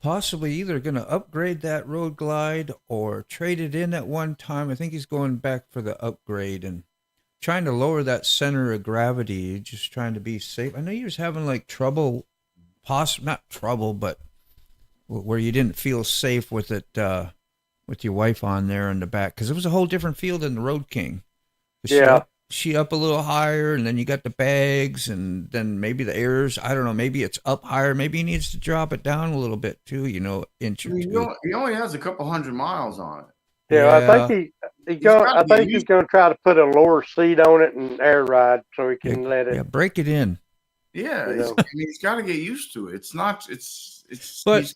Speaker 2: possibly either going to upgrade that Road Glide or trade it in at one time. I think he's going back for the upgrade and trying to lower that center of gravity. Just trying to be safe. I know he was having like trouble, not trouble, but where you didn't feel safe with it, with your wife on there in the back, because it was a whole different feel than the Road King. She up a little higher, and then you got the bags, and then maybe the airs. I don't know. Maybe it's up higher. Maybe he needs to drop it down a little bit too. You know, inch or two.
Speaker 5: He only has a couple 100 miles on it.
Speaker 4: Yeah, I think he's going to try to put a lower seat on it and air ride so he can let it.
Speaker 2: Yeah, break it in.
Speaker 5: Yeah, he's got to get used to it. It's not.
Speaker 2: But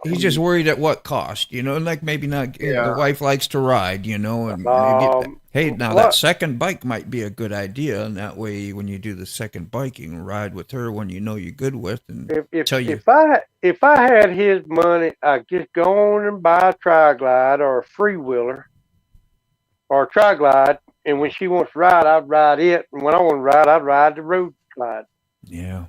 Speaker 2: he's just worried at what cost, you know, and like maybe not. The wife likes to ride, you know, and maybe, that second bike might be a good idea, and that way when you do the second biking, ride with her when you know you're good with, and
Speaker 4: if I had his money, I'd just go on and buy a tri-glide or a freewheeler or a tri-glide, and when she wants to ride, I'd ride it, and when I want to ride, I'd ride the Road Glide.
Speaker 2: Yeah.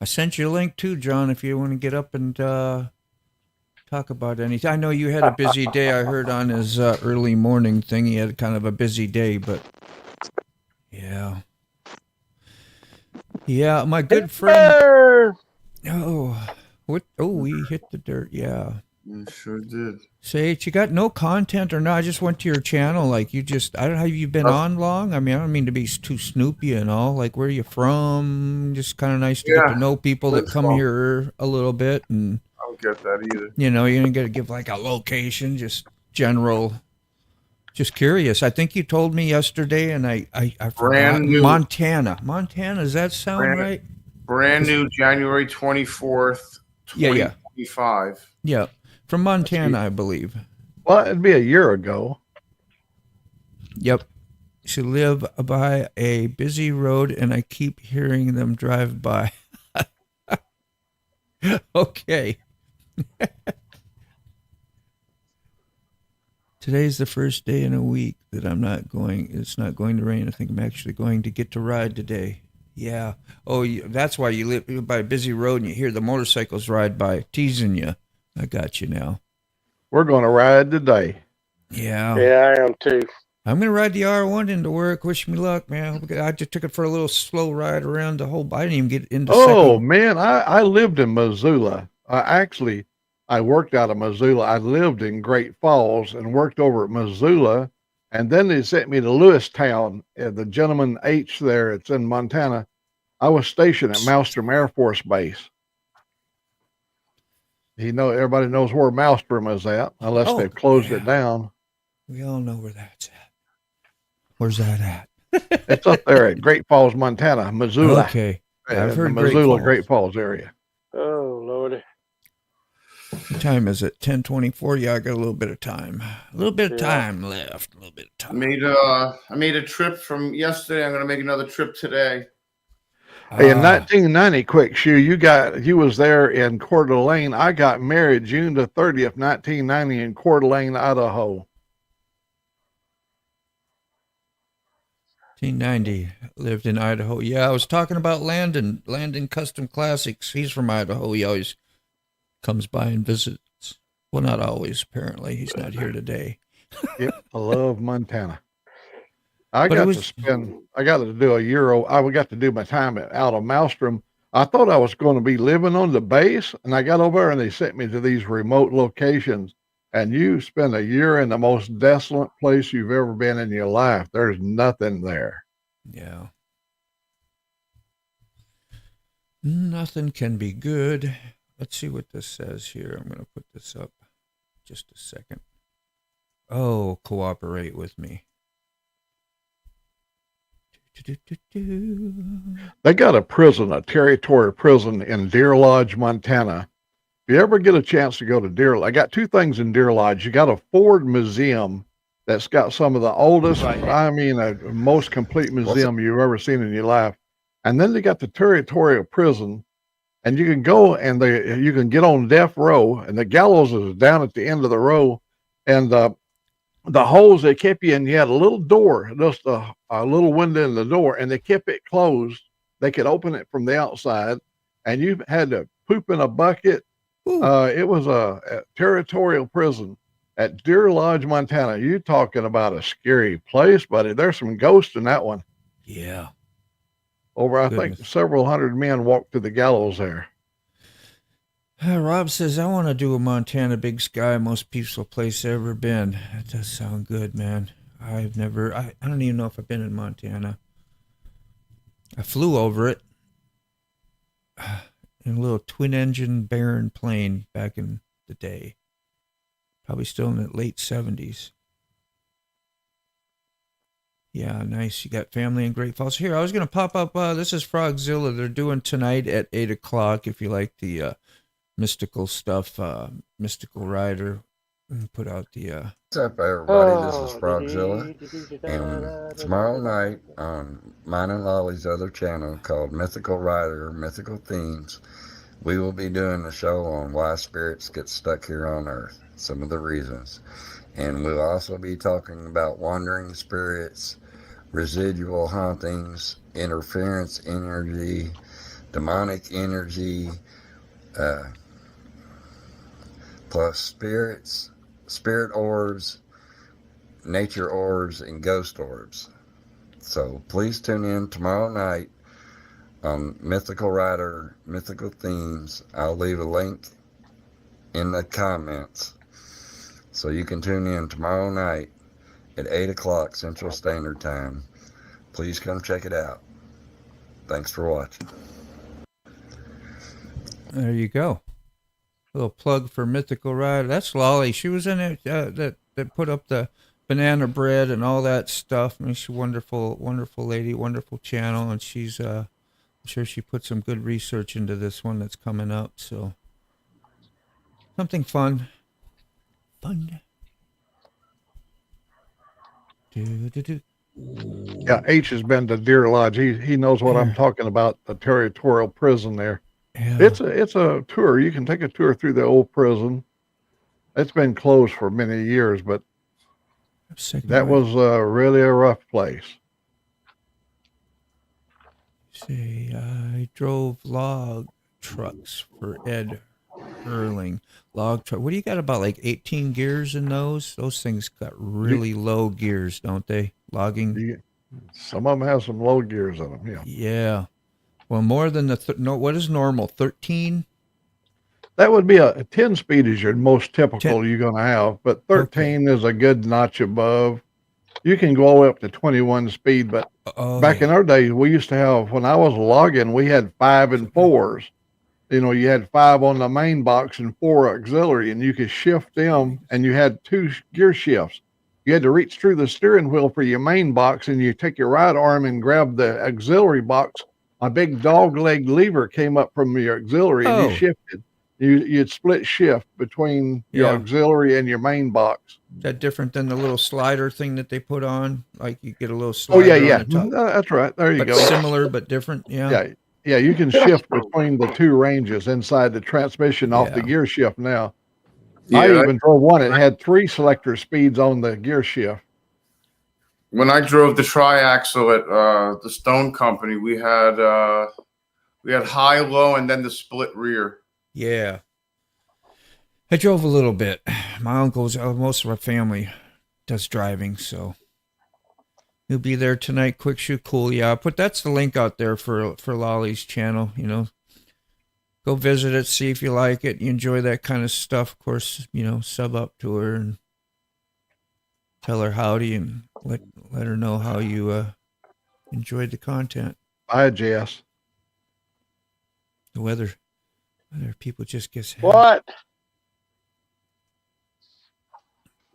Speaker 2: I sent you a link too, John, if you want to get up and talk about anything. I know you had a busy day. I heard on his early morning thing he had kind of a busy day, but yeah. Yeah, my good friend. Oh, what? Oh, we hit the dirt. Yeah.
Speaker 5: You sure did.
Speaker 2: Sage, you got no content or not? I just went to your channel. Like, I don't know, have you been on long? I mean, I don't mean to be too snoopy and all. Like, where are you from? Just kind of nice to get to
Speaker 5: Yeah,
Speaker 2: know people that
Speaker 5: that's
Speaker 2: come
Speaker 5: all.
Speaker 2: here a little bit. And,
Speaker 5: I don't get that either.
Speaker 2: you know, you're going to give like a location, just general. Just curious. I think you told me yesterday, and I forgot.
Speaker 5: Brand new.
Speaker 2: Montana. Does that sound right?
Speaker 5: Brand new, January 24th,
Speaker 2: Yeah, yeah.
Speaker 5: 2025.
Speaker 2: Yeah. From Montana, I believe.
Speaker 6: Well, it'd be a year ago.
Speaker 2: Yep. She live by a busy road, and I keep hearing them drive by. Okay. Today's the first day in a week that it's not going to rain. I think I'm actually going to get to ride today. Yeah. Oh, that's why you live by a busy road and you hear the motorcycles ride by, teasing you. I got you now.
Speaker 6: We're going to ride today.
Speaker 2: Yeah.
Speaker 4: Yeah, I am too.
Speaker 2: I'm going to ride the R1 into work. Wish me luck, man. I just took it for a little slow ride around the whole. I didn't even get into second.
Speaker 6: Man, I lived in Missoula. I worked out of Missoula. I lived in Great Falls and worked over at Missoula. And then they sent me to Lewistown. The gentleman H there, it's in Montana. I was stationed at Malmstrom Air Force Base. Everybody knows where Malmstrom is at, unless they've closed it down.
Speaker 2: We all know where that's at. Where's that at?
Speaker 6: It's up there at Great Falls, Montana, Missoula.
Speaker 2: Okay. I've heard
Speaker 6: the Missoula Great Falls area.
Speaker 4: Oh, Lordy.
Speaker 2: What time is it? 10:24. Yeah, I got a little bit of time. A little bit of time left. A little bit of time.
Speaker 5: I made a trip from yesterday. I'm going to make another trip today.
Speaker 6: Hey, in 1990, quick shoe, you was there in Coeur d'Alene. I got married June the 30th, 1990 in Coeur d'Alene, Idaho.
Speaker 2: 1990. Lived in Idaho. Yeah, I was talking about Landon Custom Classics. He's from Idaho. He always comes by and visits. Well, not always, apparently. He's not here today.
Speaker 6: Yep, I love Montana. I got to do a year. I got to do my time out of Maelstrom. I thought I was going to be living on the base, and I got over there and they sent me to these remote locations. And you spend a year in the most desolate place you've ever been in your life. There's nothing there.
Speaker 2: Yeah. Nothing can be good. Let's see what this says here. I'm going to put this up just a second. Oh, cooperate with me.
Speaker 6: They got a territorial prison in Deer Lodge, Montana. If you ever get a chance to go to Deer Lodge, I got two things in Deer Lodge. You got a Ford museum that's got some of the oldest, most complete museum you've ever seen in your life. And then they got the territorial prison, and you can go and you can get on death row, and the gallows is down at the end of the row, and the holes they kept you in, you had a little door, just a little window in the door, and they kept it closed. They could open it from the outside, and you had to poop in a bucket. It was a territorial prison at Deer Lodge, Montana. You talking about a scary place, buddy. There's some ghosts in that one.
Speaker 2: Yeah.
Speaker 6: I think several hundred men walked to the gallows there.
Speaker 2: Rob says, I want to do a Montana Big Sky, most peaceful place I've ever been. That does sound good, man. I don't even know if I've been in Montana. I flew over it in a little twin-engine Baron plane back in the day. Probably still in the late 70s. Yeah, nice. You got family in Great Falls. Here, I was going to pop up. This is Frogzilla. They're doing tonight at 8 o'clock if you like the mystical stuff, Mystical Rider. Put out the...
Speaker 9: What's up, everybody? This is Frogzilla. And tomorrow night on mine and Lolly's other channel called Mythical Rider, Mythical Themes, we will be doing a show on why spirits get stuck here on Earth, some of the reasons. And we'll also be talking about wandering spirits, residual hauntings, interference energy, demonic energy, plus spirits, spirit orbs, nature orbs, and ghost orbs. So please tune in tomorrow night on Mythical Rider, Mythical Themes. I'll leave a link in the comments. So you can tune in tomorrow night at 8 o'clock Central Standard Time. Please come check it out. Thanks for watching.
Speaker 2: There you go. Little plug for Mythical Rider. That's Lolly. She was in it. That put up the banana bread and all that stuff. I mean, she's a wonderful, wonderful lady, wonderful channel, and she's I'm sure she put some good research into this one that's coming up. So something fun. Do.
Speaker 6: Yeah, H has been to Deer Lodge. He knows what I'm talking about. The territorial prison there.
Speaker 2: Yeah.
Speaker 6: It's a tour. You can take a tour through the old prison. It's been closed for many years, but that was really a rough place.
Speaker 2: See, I drove log trucks for Ed Erling. Log truck. What do you got, about like 18 gears in those? Those things got really low gears, don't they? Logging.
Speaker 6: Some of them have some low gears in them. Yeah.
Speaker 2: Yeah. Well, more than the no. What is normal? 13.
Speaker 6: That would be a 10 speed is your most typical you're going to have, but 13 is a good notch above. You can go all the way up to 21 speed, but back in our day, we used to have, when I was logging, we had 5 and 4s. You know, you had 5 on the main box and 4 auxiliary, and you could shift them, and you had 2 gear shifts. You had to reach through the steering wheel for your main box, and you take your right arm and grab the auxiliary box. A big dog leg lever came up from your auxiliary, and you shifted. You'd split shift between your auxiliary and your main box.
Speaker 2: Is that different than the little slider thing that they put on? Like you get a little slider.
Speaker 6: Oh, yeah.
Speaker 2: On the top.
Speaker 6: That's right. There you go.
Speaker 2: Similar but different. Yeah.
Speaker 6: Yeah. You can shift between the 2 ranges inside the transmission off the gear shift now. Yeah, I even drove one. It had 3 selector speeds on the gear shift.
Speaker 5: When I drove the triaxle at the Stone Company, we had high, low, and then the split rear.
Speaker 2: Yeah. I drove a little bit. My uncle's, most of our family does driving, so he'll be there tonight. Quick Shoe Cool. Yeah, that's the link out there for Lolly's channel. You know, go visit it, see if you like it. You enjoy that kind of stuff. Of course, you know, sub up to her and tell her howdy and let her know how you enjoyed the content.
Speaker 6: Bye, Jess.
Speaker 2: The weather people just get sad.
Speaker 4: What?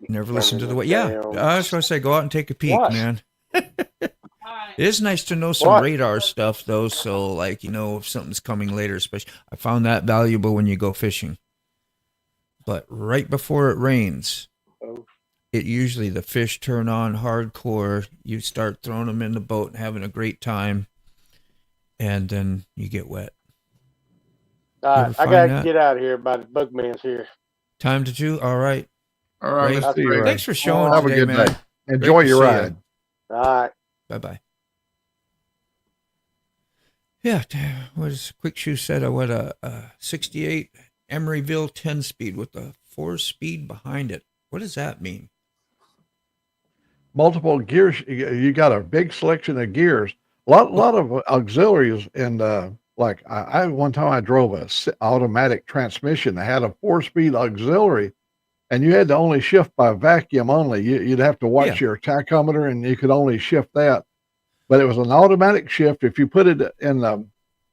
Speaker 2: Never listen to the way. Yeah, I was going to say, go out and take a peek, man. It is nice to know some radar stuff, though. So, like, you know, if something's coming later, especially, I found that valuable when you go fishing. But right before it rains, it usually the fish turn on hardcore. You start throwing them in the boat and having a great time, and then you get wet.
Speaker 4: All right, I gotta get out of here. My bug man's here.
Speaker 2: Time to do. All right.
Speaker 5: All right.
Speaker 2: Thanks for showing
Speaker 6: Have
Speaker 2: today,
Speaker 6: a good
Speaker 2: man.
Speaker 6: day. Enjoy your ride.
Speaker 4: All right.
Speaker 2: Bye-bye. Yeah, what is Quick Shoe said? I went a 68 Emeryville 10-speed with a 4-speed behind it. What does that mean?
Speaker 6: Multiple gears. You got a big selection of gears. A lot of auxiliaries, and like I one time I drove a automatic transmission. I had a 4-speed auxiliary, and you had to only shift by vacuum only. You'd have to watch your tachometer, and you could only shift that. But it was an automatic shift. If you put it in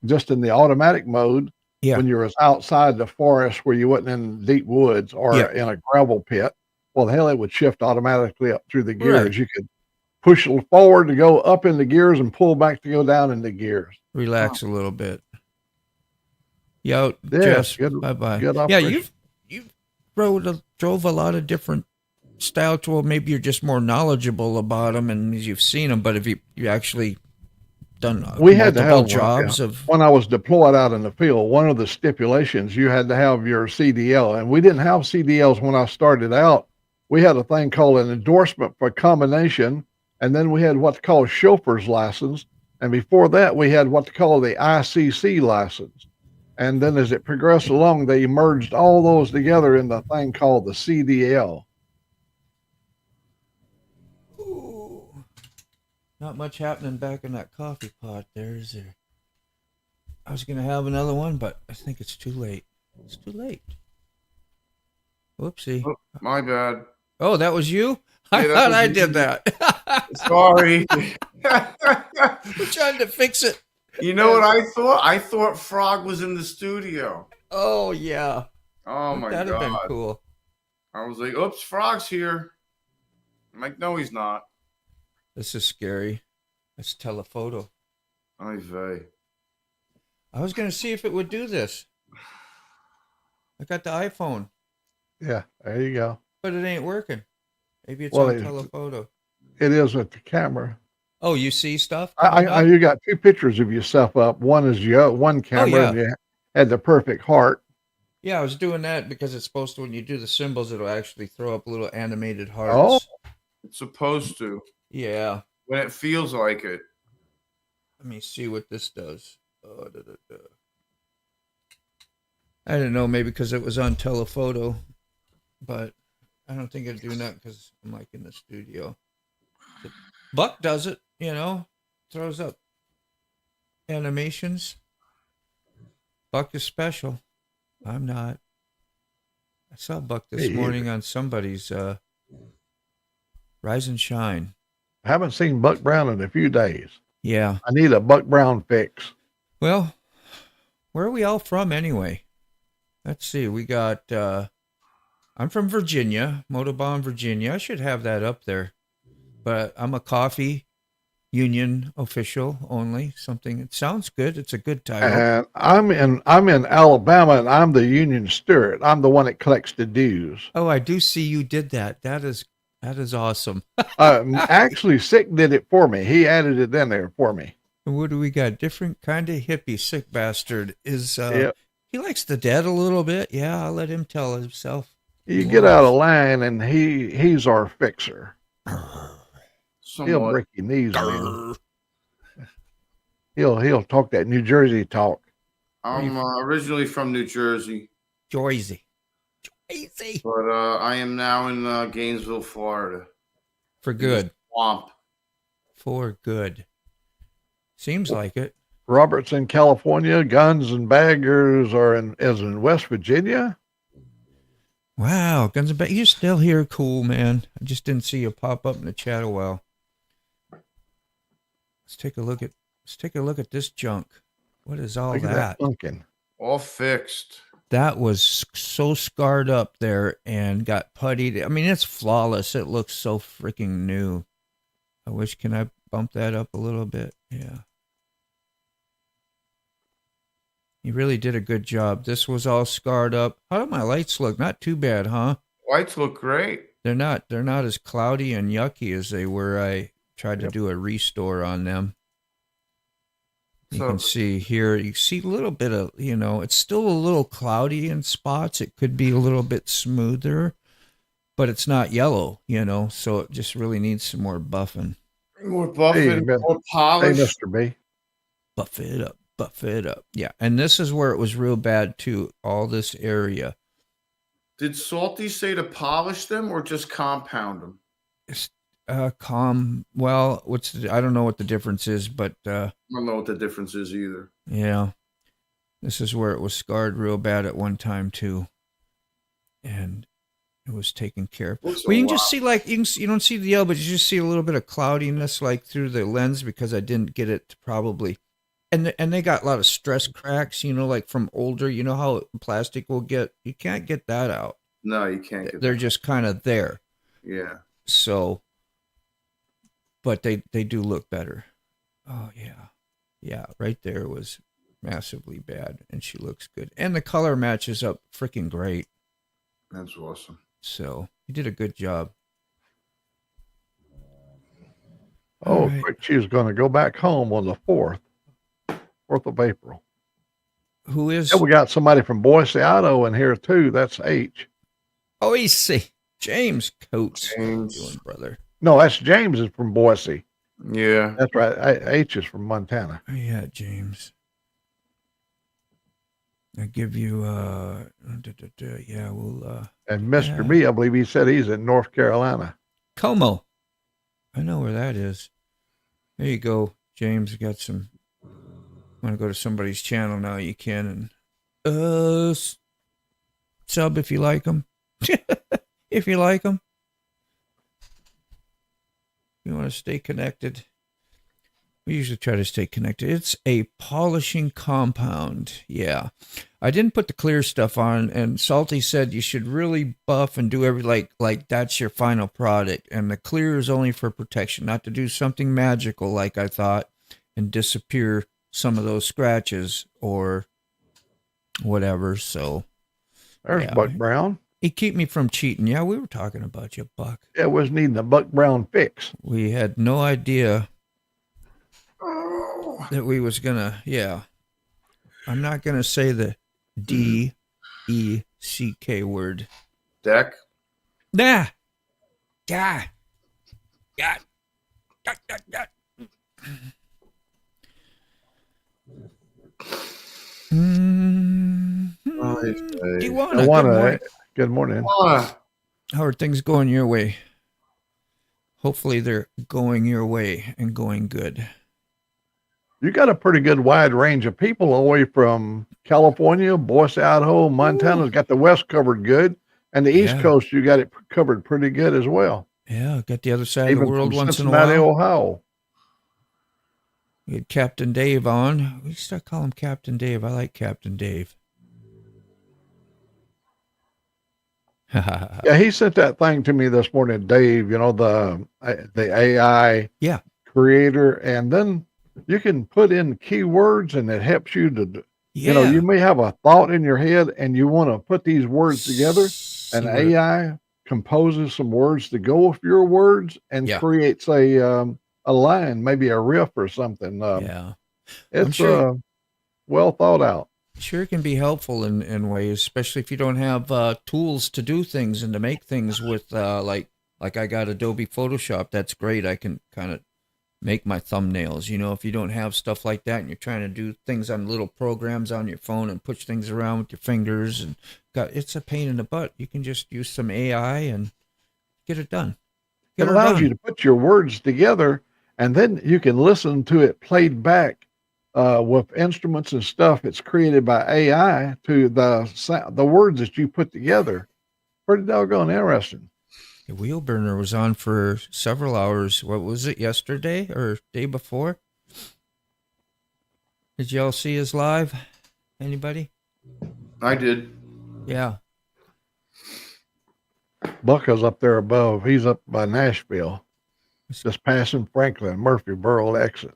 Speaker 6: just in the automatic mode, when you was outside the forest where you wasn't in deep woods or in a gravel pit, well, hell, it would shift automatically up through the gears. Right. You could push it forward to go up in the gears and pull back to go down in the gears.
Speaker 2: Relax a little bit. Yeah, Jess, bye-bye. Yeah, you've drove a lot of different styles. Well, maybe you're just more knowledgeable about them and you've seen them, but if you actually done multiple jobs of...
Speaker 6: When I was deployed out in the field, one of the stipulations, you had to have your CDL, and we didn't have CDLs when I started out. We had a thing called an endorsement for combination, and then we had what's called chauffeur's license, and before that we had what's called the ICC license. And then as it progressed along, they merged all those together in the thing called the CDL.
Speaker 2: Ooh. Not much happening back in that coffee pot there, is there? I was going to have another one, but I think it's too late. It's too late. Whoopsie.
Speaker 5: Oh, my bad.
Speaker 2: Oh, that was you? I
Speaker 5: Yeah, that
Speaker 2: thought
Speaker 5: was
Speaker 2: I
Speaker 5: me.
Speaker 2: did that.
Speaker 5: Sorry.
Speaker 2: We're trying to fix it.
Speaker 5: You know what I thought? I thought Frog was in the studio.
Speaker 2: Oh, yeah.
Speaker 5: Oh my
Speaker 2: That'd have been
Speaker 5: god.
Speaker 2: cool.
Speaker 5: I was like, oops, Frog's here. I'm like, no, he's not.
Speaker 2: This is scary. Let's telephoto.
Speaker 5: Ay vey.
Speaker 2: I was going to see if it would do this. I got the iPhone,
Speaker 6: Yeah, there you go.
Speaker 2: but it ain't working. Maybe it's
Speaker 6: Well,
Speaker 2: on telephoto.
Speaker 6: It is with the camera.
Speaker 2: Oh, you see stuff? coming up?
Speaker 6: You got 2 pictures of yourself up. One is your one camera,
Speaker 2: yeah.
Speaker 6: and you had the perfect heart.
Speaker 2: Yeah, I was doing that because it's supposed to, when you do the symbols, it'll actually throw up little animated hearts.
Speaker 6: Oh.
Speaker 5: It's supposed to.
Speaker 2: Yeah.
Speaker 5: When it feels like it.
Speaker 2: Let me see what this does. I didn't know, maybe because it was on telephoto, but I don't think it'd do nothing because I'm like in the studio. Buck does it, throws up animations. Buck is special. I'm not. I saw Buck this morning on somebody's Rise and Shine.
Speaker 6: I haven't seen Buck Brown in a few days.
Speaker 2: Yeah.
Speaker 6: I need a Buck Brown fix.
Speaker 2: Well, where are we all from anyway? Let's see. We got, I'm from Virginia, Motobaugh, Virginia. I should have that up there. But I'm a coffee union official only. Something, it sounds good. It's a good title.
Speaker 6: And I'm in Alabama, and I'm the union steward. I'm the one that collects the dues.
Speaker 2: Oh, I do see you did that. That is awesome.
Speaker 6: Actually, Sick did it for me. He added it in there for me.
Speaker 2: What do we got? Different kind of hippie. Sick bastard is
Speaker 6: Yep.
Speaker 2: He likes the dead a little bit. Yeah, I'll let him tell himself.
Speaker 6: You get out of line, and he's our fixer.
Speaker 5: Somewhat.
Speaker 6: He'll break your knees, man. He'll talk that New Jersey talk.
Speaker 5: I'm originally from New Jersey.
Speaker 2: Jersey.
Speaker 5: But I am now in Gainesville, Florida.
Speaker 2: For good.
Speaker 5: Swamp.
Speaker 2: For good. Seems like it.
Speaker 6: Robert's in California. Guns and Baggers is in West Virginia.
Speaker 2: Wow, Guns and Baggers. You're still here, cool man. I just didn't see you pop up in the chat a while. Let's take a look at this junk. What is all
Speaker 6: Look at
Speaker 2: that?
Speaker 6: pumpkin.
Speaker 5: All fixed.
Speaker 2: That was so scarred up there and got puttied. I mean, it's flawless. It looks so freaking new. I wish, can I bump that up a little bit? Yeah. You really did a good job. This was all scarred up. How do my lights look? Not too bad, huh?
Speaker 5: Lights look great.
Speaker 2: They're not as cloudy and yucky as they were. I tried to do a restore on them. You can see here, you see a little bit of, it's still a little cloudy in spots. It could be a little bit smoother, but it's not yellow, so it just really needs some more buffing.
Speaker 5: More buffing, more polish.
Speaker 6: Hey, Mr. B.
Speaker 2: Buff it up. Yeah, and this is where it was real bad too, all this area.
Speaker 5: Did Salty say to polish them or just compound them?
Speaker 2: Well, I don't know what the difference is, but
Speaker 5: I don't know what the difference is either.
Speaker 2: Yeah. This is where it was scarred real bad at one time too. And it was taken care of. Well, you can just see you don't see the yellow, but you just see a little bit of cloudiness through the lens because I didn't get it to probably. And they got a lot of stress cracks, from older, how plastic will get. You can't get that out.
Speaker 5: No, you can't.
Speaker 2: They're just kind of there.
Speaker 5: Yeah.
Speaker 2: So. But they do look better. Oh, yeah. Yeah, right there was massively bad, and she looks good. And the color matches up freaking great.
Speaker 5: That's awesome.
Speaker 2: So you did a good job.
Speaker 6: Oh, right. Quick, she's going to go back home on the 4th of April.
Speaker 2: Who is?
Speaker 6: Yeah, we got somebody from Boise, Idaho in here, too. That's H.
Speaker 2: Oh, easy. James Coates. How you doing, brother?
Speaker 6: No, that's James is from Boise.
Speaker 5: Yeah.
Speaker 6: That's right. H is from Montana.
Speaker 2: Oh, yeah, James. I give you, yeah, we'll,
Speaker 6: and Mr. B, I believe he said he's in North Carolina.
Speaker 2: Como. I know where that is. There you go, James. Got some, want to go to somebody's channel now, you can, and, sub if you like them. if you like them. You want to stay connected. We usually try to stay connected. It's a polishing compound. Yeah. I didn't put the clear stuff on, and Salty said you should really buff and do like that's your final product. And the clear is only for protection, not to do something magical like I thought and disappear some of those scratches or whatever. So
Speaker 6: There's
Speaker 2: yeah.
Speaker 6: Buck Brown.
Speaker 2: He keep me from cheating. Yeah, we were talking about you, Buck.
Speaker 6: It was needing a Buck Brown fix.
Speaker 2: We had no idea that we was gonna, yeah. I'm not gonna say the D-E-C-K word.
Speaker 5: Deck.
Speaker 2: Nah. God. God. God. God. God. Do you want to?
Speaker 6: Good morning.
Speaker 2: How are things going your way? Hopefully they're going your way and going good.
Speaker 6: You got a pretty good wide range of people all the way from California, Boise, Idaho, Montana's got the West covered good. And the East Coast, you got it covered pretty good as well.
Speaker 2: Yeah, got the other side
Speaker 6: Even
Speaker 2: of the world
Speaker 6: from
Speaker 2: once
Speaker 6: Cincinnati,
Speaker 2: in a while.
Speaker 6: Ohio.
Speaker 2: We had Captain Dave on. We used to call him Captain Dave. I like Captain Dave.
Speaker 6: Yeah, he sent that thing to me this morning, Dave, you know, the AI creator. And then you can put in keywords and it helps you to, you know, you may have a thought in your head and you want to put these words together, and AI composes some words to go with your words and creates a line, maybe a riff or something. It's well thought out.
Speaker 2: Sure can be helpful in ways, especially if you don't have tools to do things and to make things with like I got Adobe Photoshop. That's great. I can kind of make my thumbnails. You know, if you don't have stuff like that and you're trying to do things on little programs on your phone and push things around with your fingers, and it's a pain in the butt. You can just use some AI and get it done.
Speaker 6: It allows you to put your words together, and then you can listen to it played back with instruments and stuff. It's created by AI to the words that you put together. Pretty doggone interesting.
Speaker 2: The wheel burner was on for several hours. What was it, yesterday or day before? Did y'all see his live? Anybody?
Speaker 5: I did.
Speaker 2: Yeah.
Speaker 6: Buck is up there above. He's up by Nashville, just passing Franklin, Murfreesboro exit.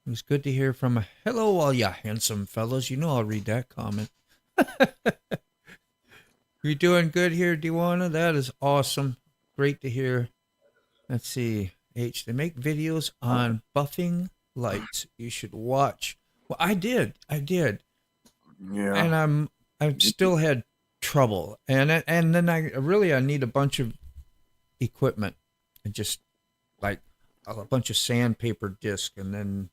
Speaker 2: It was good to hear from a hello, all ya handsome fellas. You know I'll read that comment. You doing good here, Dewana? That is awesome. Great to hear. Let's see. They make videos on buffing lights. You should watch. Well, I did. Yeah. And I still had trouble. And then I need a bunch of equipment and just like a bunch of sandpaper disc, and then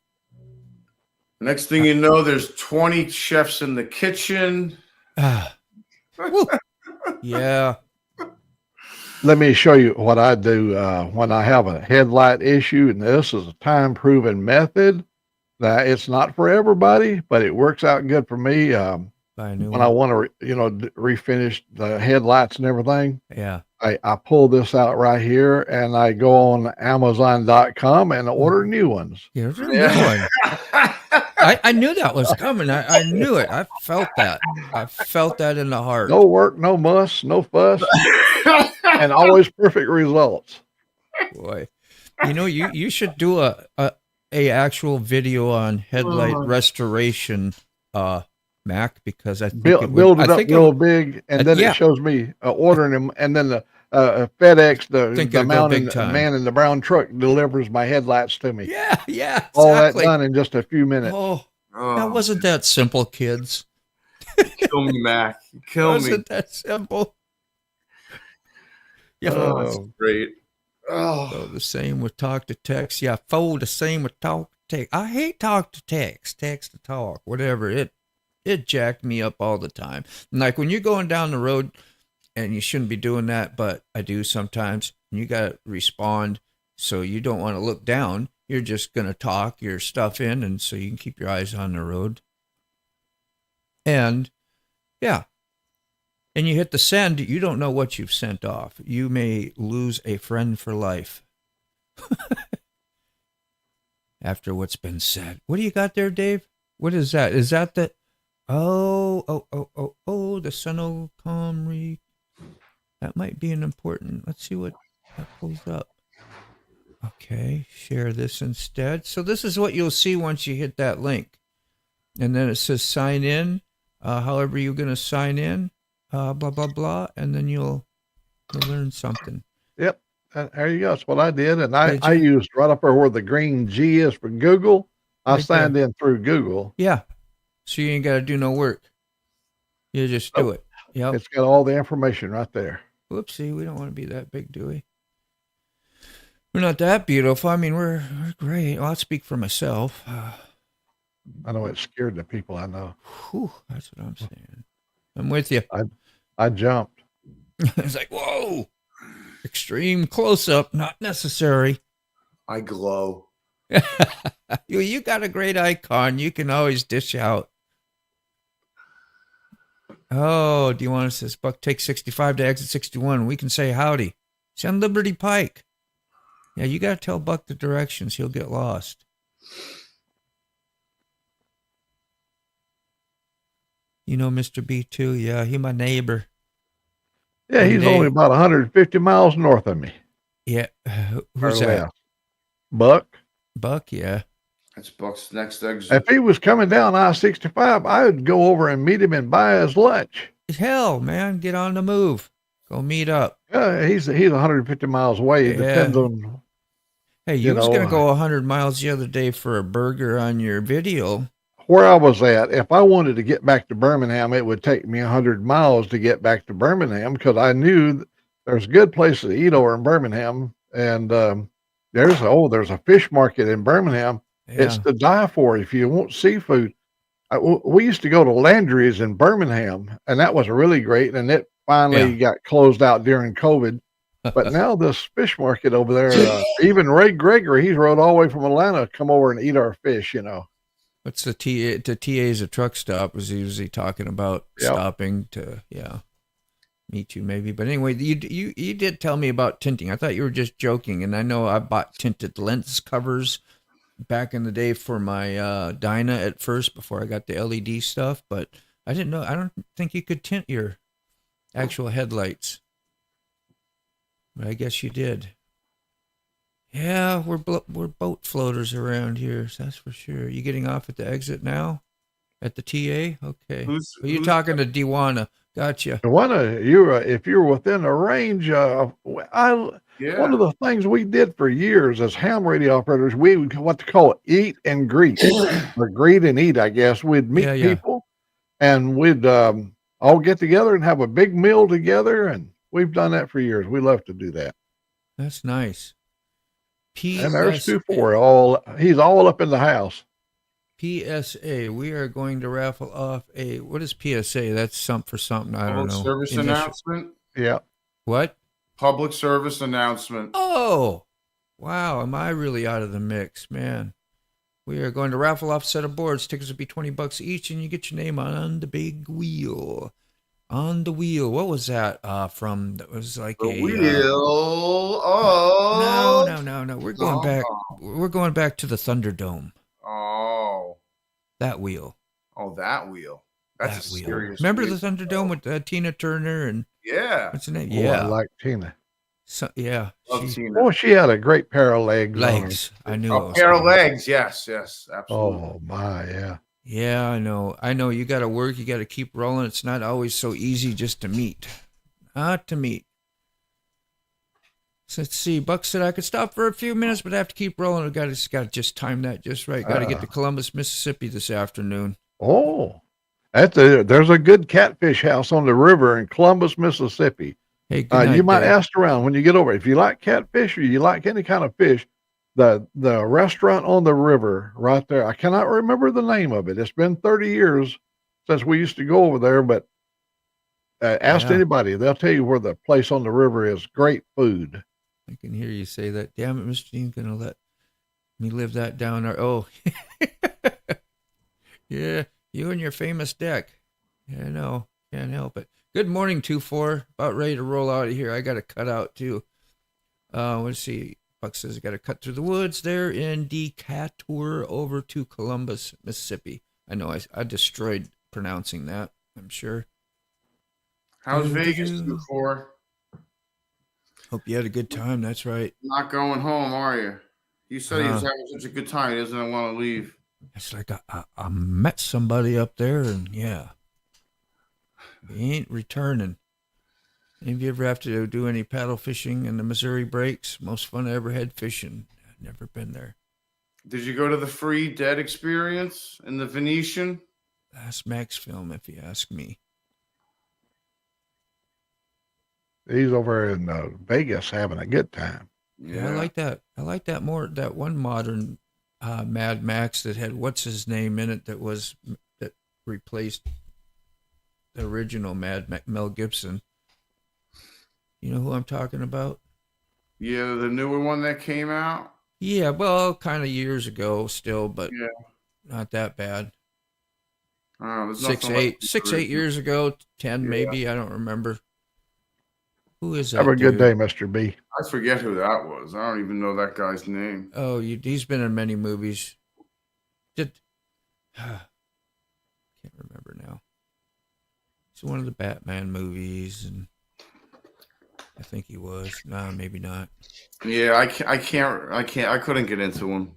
Speaker 5: next thing you know, there's 20 chefs in the kitchen.
Speaker 2: Yeah.
Speaker 6: Let me show you what I do when I have a headlight issue, and this is a time-proven method. That it's not for everybody, but it works out good for me. When I want to, refinish the headlights and everything.
Speaker 2: Yeah.
Speaker 6: I pull this out right here, and I go on Amazon.com and order new ones.
Speaker 2: Here's a new one. I knew that was coming. I knew it. I felt that. I felt that in the heart.
Speaker 6: No work, no muss, no fuss, and always perfect results.
Speaker 2: Boy, you should do a actual video on headlight restoration, Mac, because I think
Speaker 6: build it up real big, and then it shows me ordering them, and then the FedEx, the man in the brown truck delivers my headlights to me.
Speaker 2: Yeah, exactly.
Speaker 6: All that done in just a few minutes.
Speaker 2: That wasn't that simple, kids.
Speaker 5: Kill me, Mac. Kill me.
Speaker 2: Wasn't that simple? Yeah,
Speaker 5: that's great.
Speaker 2: So the same with talk to text. Yeah, the same with talk to text. I hate talk to text to talk, whatever. It jacked me up all the time. And like when you're going down the road, and you shouldn't be doing that, but I do sometimes. You got to respond, so you don't want to look down. You're just going to talk your stuff in, and so you can keep your eyes on the road. And, yeah. and you hit the send, you don't know what you've sent off. You may lose a friend for life after what's been said. What do you got there, Dave? What is that? Is that the... Oh, the sun will come. That might be an important... Let's see what that pulls up. Okay, share this instead. So this is what you'll see once you hit that link. And then it says sign in, however you're going to sign in, blah, blah, blah. And then you'll learn something.
Speaker 6: Yep. There you go. That's what I did. And I used right up there where the green G is for Google. I
Speaker 2: Right
Speaker 6: signed in through Google.
Speaker 2: Yeah. So you ain't got to do no work. You just do it. Yep.
Speaker 6: It's got all the information right there.
Speaker 2: Whoopsie. We don't want to be that big, do we? We're not that beautiful. I mean, we're great. Well, I'll speak for myself.
Speaker 6: I know it scared the people I know.
Speaker 2: Whew, that's what I'm saying. I'm with you.
Speaker 6: I jumped.
Speaker 2: It's like, whoa. Extreme close-up, not necessary.
Speaker 5: I glow.
Speaker 2: You got a great icon. You can always dish out. Oh, do you want us to Buck take 65 to exit 61? We can say howdy. It's on Liberty Pike. Yeah, you got to tell Buck the directions. He'll get lost. You know Mr. B2? Yeah, he my neighbor.
Speaker 6: Yeah, he's only about 150 miles north of me.
Speaker 2: Yeah. Who's that?
Speaker 6: Buck.
Speaker 2: Buck, yeah.
Speaker 5: That's Buck's next exit.
Speaker 6: If he was coming down I-65, I would go over and meet him and buy his lunch.
Speaker 2: Hell, man, get on the move. Go meet up.
Speaker 6: He's 150 miles away. It depends on...
Speaker 2: Hey, you was going to go 100 miles the other day for a burger on your video.
Speaker 6: Where I was at, if I wanted to get back to Birmingham, it would take me 100 miles to get back to Birmingham because I knew there's good places to eat over in Birmingham. And there's a fish market in Birmingham. Yeah. It's to die for if you want seafood. We used to go to Landry's in Birmingham, and that was really great. And it finally got closed out during COVID. But now this fish market over there, even Ray Gregory, he's rode all the way from Atlanta, come over and eat our fish, you know.
Speaker 2: What's the TA? The TA is a truck stop. Was usually talking about stopping to meet you maybe. But anyway, you did tell me about tinting. I thought you were just joking, and I know I bought tinted lens covers back in the day for my Dyna at first before I got the LED stuff. But I didn't know. I don't think you could tint your actual headlights. But I guess you did. Yeah, we're boat floaters around here, so that's for sure. You getting off at the exit now? At the TA? Okay. Who's talking to Dewana? Gotcha.
Speaker 6: Dewana, if you're within a range, one of the things we did for years as ham radio operators, we would what to call it, eat and greet, or greet and eat, I guess. We'd meet people, and we'd all get together and have a big meal together, and we've done that for years. We love to do that.
Speaker 2: That's nice.
Speaker 6: And there's 2-4. He's all up in the house.
Speaker 2: PSA. We are going to raffle off a. What is PSA? That's something for something. I don't know.
Speaker 5: Public service announcement.
Speaker 6: Yeah.
Speaker 2: What?
Speaker 5: Public service announcement.
Speaker 2: Oh, wow! Am I really out of the mix, man? We are going to raffle off a set of boards. Tickets will be $20 each, and you get your name on the big wheel. On the wheel. What was that from? That was like
Speaker 5: the wheel. Oh
Speaker 2: no. We're going back. We're going back to the Thunderdome.
Speaker 5: Oh,
Speaker 2: that wheel.
Speaker 5: Oh, that wheel. That's
Speaker 2: that
Speaker 5: a serious.
Speaker 2: Remember
Speaker 5: wheel.
Speaker 2: the Thunderdome with Tina Turner and what's her name?
Speaker 6: Yeah, I like Tina.
Speaker 2: So, yeah.
Speaker 5: Tina.
Speaker 6: Oh, she had a great pair of legs.
Speaker 2: I knew.
Speaker 5: A pair of legs. Yes, absolutely.
Speaker 6: Oh my, yeah.
Speaker 2: Yeah, I know. You got to work. You got to keep rolling. It's not always so easy just to meet. Not to meet. So let's see. Buck said I could stop for a few minutes, but I have to keep rolling. I got to just time that just right. Got to get to Columbus, Mississippi this afternoon.
Speaker 6: Oh, there's a good catfish house on the river in Columbus, Mississippi.
Speaker 2: Hey, good night,
Speaker 6: you might
Speaker 2: Dave.
Speaker 6: ask around when you get over. If you like catfish or you like any kind of fish, the restaurant on the river right there, I cannot remember the name of it. It's been 30 years since we used to go over there, but ask anybody. They'll tell you where the place on the river is. Great food.
Speaker 2: I can hear you say that. Damn it, Mr. Dean's going to let me live that down there. Oh, yeah, you and your famous deck. Yeah, I know. Can't help it. Good morning, 2-4. About ready to roll out of here. I got to cut out too. Let's see. Buck says I got to cut through the woods there in Decatur over to Columbus, Mississippi. I know I destroyed pronouncing that, I'm sure.
Speaker 5: How's Vegas 2-4?
Speaker 2: Hope you had a good time. That's right.
Speaker 5: Not going home, are you? You said he was having such a good time. He doesn't want to leave.
Speaker 2: It's like I met somebody up there, and yeah, he ain't returning. Any of you ever have to do any paddle fishing in the Missouri breaks? Most fun I ever had fishing. I've never been there.
Speaker 5: Did you go to the free dead experience in the Venetian?
Speaker 2: That's Max Film, if you ask me.
Speaker 6: He's over in Vegas having a good time.
Speaker 2: Yeah, I like that. I like that more. That one modern Mad Max that had what's his name in it that replaced the original Mel Gibson. You know who I'm talking about?
Speaker 5: Yeah, the newer one that came out.
Speaker 2: Yeah, well, kind of years ago still, but not that bad. 6, 8 years ago, 10 maybe. I don't remember. Who is that?
Speaker 6: Have a good day, Mr. B.
Speaker 5: I forget who that was. I don't even know that guy's name.
Speaker 2: Oh, he's been in many movies. Can't remember now. It's one of the Batman movies, and I think he was. No, maybe not.
Speaker 5: Yeah, I couldn't get into him.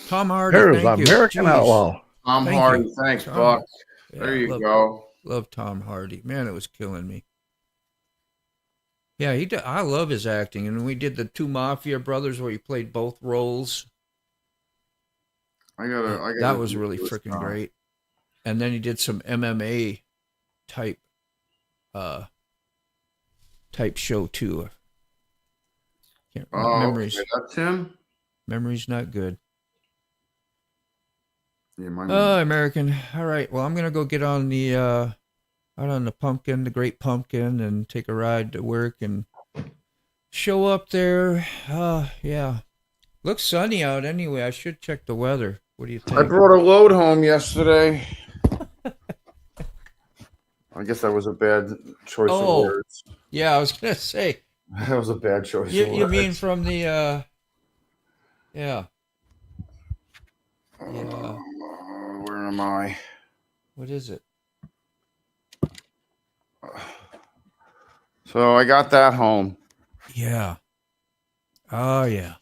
Speaker 2: Tom Hardy.
Speaker 6: There's American Outlaw.
Speaker 5: Tom Hardy. Thanks, Buck.
Speaker 2: Yeah,
Speaker 5: there you go.
Speaker 2: Love Tom Hardy. Man, it was killing me. Yeah, I love his acting. And we did the two Mafia brothers where he played both roles. That was really freaking great. And then he did some MMA type show too. Can't remember. Memories.
Speaker 5: Okay, that's him.
Speaker 2: Memories not good.
Speaker 5: Yeah,
Speaker 2: American. All right. Well, I'm gonna go get on the pumpkin, the Great Pumpkin, and take a ride to work and show up there. Yeah. Looks sunny out anyway. I should check the weather. What do you think?
Speaker 5: I brought a load home yesterday. I guess that was a bad choice of words.
Speaker 2: Yeah, I was gonna say
Speaker 5: that was a bad choice.
Speaker 2: You mean from the yeah.
Speaker 5: Where am I?
Speaker 2: What is it?
Speaker 5: So I got that home.
Speaker 2: Yeah. Oh yeah.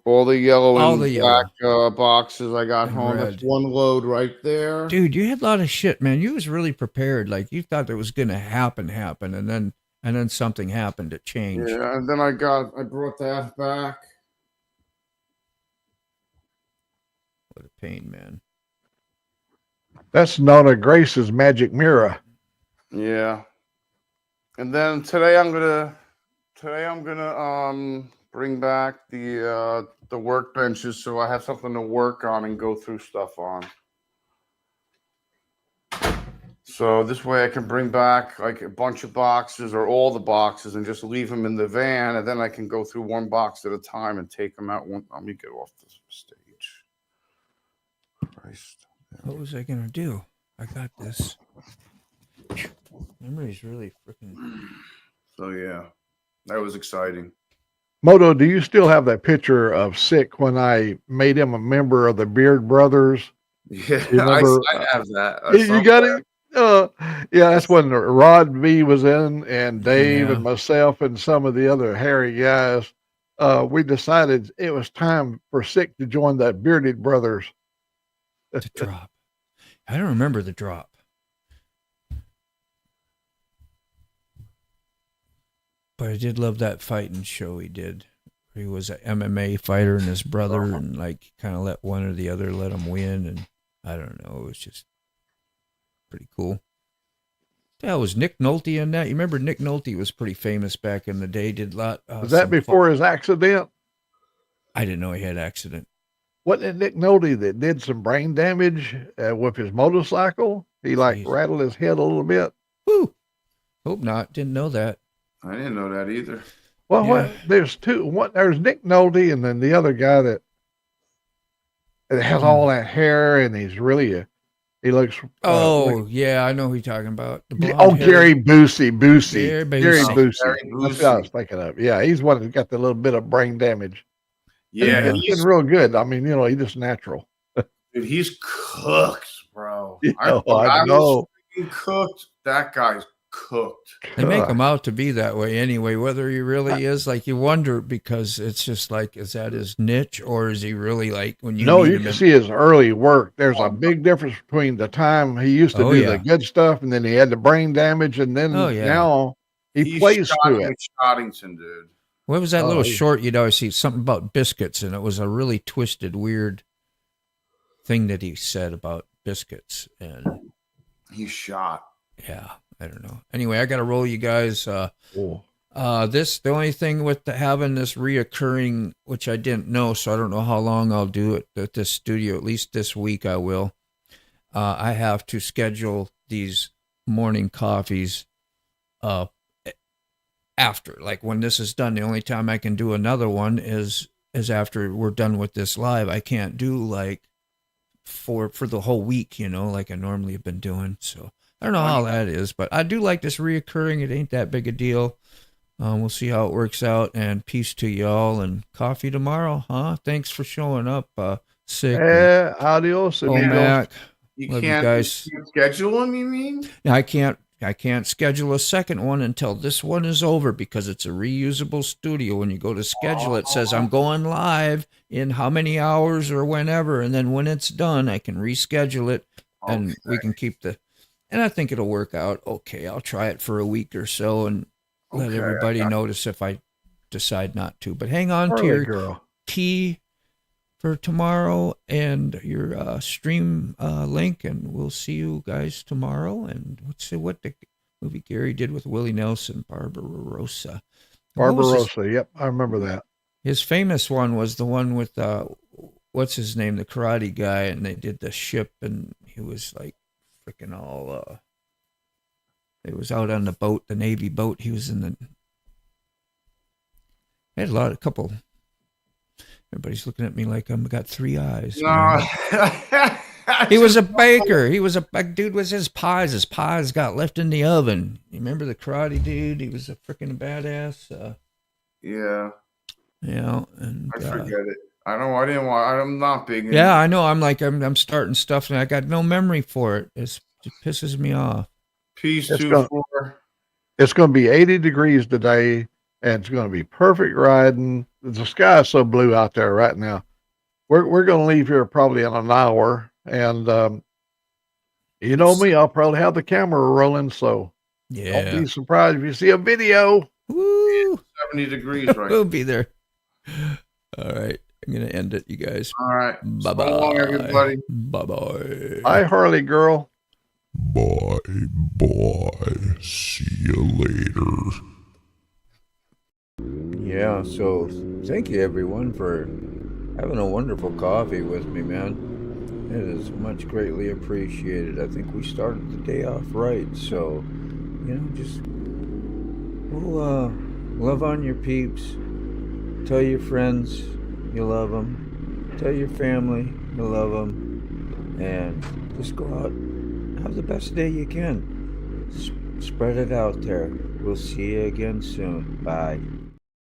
Speaker 5: All the yellow and black boxes I got home.
Speaker 2: Red.
Speaker 5: That's one load right there.
Speaker 2: Dude, you had a lot of shit, man. You was really prepared. Like you thought it was gonna happen, and then something happened. It changed.
Speaker 5: Yeah, and then I brought that back.
Speaker 2: What a pain, man.
Speaker 6: That's Nona Grace's magic mirror.
Speaker 5: Yeah. And then today I'm gonna bring back the workbenches so I have something to work on and go through stuff on. So this way I can bring back like a bunch of boxes or all the boxes and just leave them in the van, and then I can go through one box at a time and take them out. Let me get off the stage. Christ.
Speaker 2: What was I gonna do? I got this. Memory's really freaking.
Speaker 5: So yeah, that was exciting.
Speaker 6: Moto, do you still have that picture of Sick when I made him a member of the Beard Brothers?
Speaker 5: Yeah, I have that.
Speaker 6: You got it? Yeah, that's when Rod V was in, and Dave and myself and some of the other hairy guys. We decided it was time for Sick to join that Bearded Brothers.
Speaker 2: The drop. I don't remember the drop. But I did love that fighting show he did. He was an MMA fighter and his brother, and like kind of let one or the other let him win. And I don't know, it was just pretty cool. The hell was Nick Nolte in that? You remember Nick Nolte was pretty famous back in the day. Did a lot.
Speaker 6: Was that before his accident?
Speaker 2: I didn't know he had an accident.
Speaker 6: Wasn't it Nick Nolte that did some brain damage with his motorcycle? He rattled his head a little bit.
Speaker 2: Whew. Hope not. Didn't know that.
Speaker 5: I didn't know that either.
Speaker 6: Well, there's two. There's Nick Nolte, and then the other guy that It has all that hair, and he's really he looks.
Speaker 2: Oh, yeah, I know who you're talking about. The blonde
Speaker 6: Oh,
Speaker 2: hair.
Speaker 6: Gary Busey.
Speaker 2: Gary
Speaker 6: Gary
Speaker 2: Busey.
Speaker 6: Busey.
Speaker 5: Gary
Speaker 6: That's what I
Speaker 5: Busey.
Speaker 6: was thinking of. Yeah, he's one that's got the little bit of brain damage.
Speaker 5: Yeah,
Speaker 6: And he's been real good. I mean, he's just natural.
Speaker 5: dude, he's cooked, bro.
Speaker 6: Yeah,
Speaker 5: I
Speaker 6: I
Speaker 5: was
Speaker 6: know.
Speaker 5: freaking cooked. That guy's cooked.
Speaker 2: They make him out to be that way anyway, whether he really is. Like, you wonder, because it's just like, is that his niche, or is he really like, when you
Speaker 6: No,
Speaker 2: meet
Speaker 6: you
Speaker 2: him
Speaker 6: can
Speaker 2: in-
Speaker 6: see his early work. There's a big difference between the time he used to
Speaker 2: Oh,
Speaker 6: do
Speaker 2: yeah.
Speaker 6: the good stuff, and then he had the brain damage, and then
Speaker 2: Oh, yeah.
Speaker 6: now he
Speaker 5: He's
Speaker 6: plays
Speaker 5: shot
Speaker 6: to
Speaker 5: with
Speaker 6: it.
Speaker 5: Shoddington, dude.
Speaker 2: What was that
Speaker 6: Oh,
Speaker 2: little
Speaker 6: yeah.
Speaker 2: short you'd always see? Something about biscuits, and it was a really twisted, weird thing that he said about biscuits. And
Speaker 5: He's shot.
Speaker 2: yeah, I don't know. Anyway, I got to roll, you guys.
Speaker 6: Oh.
Speaker 2: The only thing with having this reoccurring, which I didn't know, so I don't know how long I'll do it at this studio. At least this week I will. I have to schedule these morning coffees after, like, when this is done. The only time I can do another one is after we're done with this live. I can't do like for the whole week, like I normally have been doing. So I don't know how that is, but I do like this reoccurring. It ain't that big a deal. We'll see how it works out, and peace to y'all, and coffee tomorrow, huh? Thanks for showing up, Sick.
Speaker 6: Adios,
Speaker 2: Oh,
Speaker 6: amigos.
Speaker 2: Mac.
Speaker 5: You
Speaker 2: Love you
Speaker 5: can't,
Speaker 2: guys.
Speaker 5: you can't schedule him, you mean?
Speaker 2: Now, I can't schedule a second one until this one is over, because it's a reusable studio. When you go to schedule, it says I'm going live in how many hours or whenever, and then when it's done, I can reschedule it, and we can keep and I think it'll work out okay. I'll try it for a week or so and let everybody notice if I decide not to. But hang on to your tea for tomorrow and your stream link, and we'll see you guys tomorrow. And let's see what the movie Gary did with Willie Nelson, Barbarossa.
Speaker 6: Barbarossa, yep, I remember that.
Speaker 2: His famous one was the one with what's his name, the karate guy, and they did the ship, and he was like freaking all it was out on the boat, the Navy boat. He was in the I had a couple. Everybody's looking at me like I've got three eyes.
Speaker 5: No.
Speaker 2: He was a baker. He was a dude with his pies. His pies got left in the oven. You remember the karate dude? He was a freaking badass.
Speaker 5: Yeah.
Speaker 2: Yeah. And
Speaker 5: I forget it. I know. I didn't want. I'm not big.
Speaker 2: Yeah, I know. I'm starting stuff, and I got no memory for it. It pisses me off.
Speaker 5: Peace
Speaker 6: It's
Speaker 5: to
Speaker 6: gonna-
Speaker 5: 4.
Speaker 6: It's going to be 80 degrees today, and it's going to be perfect riding. The sky is so blue out there right now. We're going to leave here probably in an hour, and you know me, I'll probably have the camera rolling, so
Speaker 2: Yeah.
Speaker 6: don't be surprised if you see a video.
Speaker 2: Woo!
Speaker 5: 70 degrees right.
Speaker 2: We'll be there. All right. I'm going to end it, you guys.
Speaker 5: All right.
Speaker 2: Bye-bye.
Speaker 5: So long, everybody.
Speaker 2: Bye-bye.
Speaker 6: Hi, Harley girl.
Speaker 10: Bye. See you later.
Speaker 2: Yeah, so thank you everyone for having a wonderful coffee with me, man. It is much greatly appreciated. I think we started the day off right, so just love on your peeps. Tell your friends you love them. Tell your family you love them, and just go out, have the best day you can. Spread it out there. We'll see you again soon. Bye.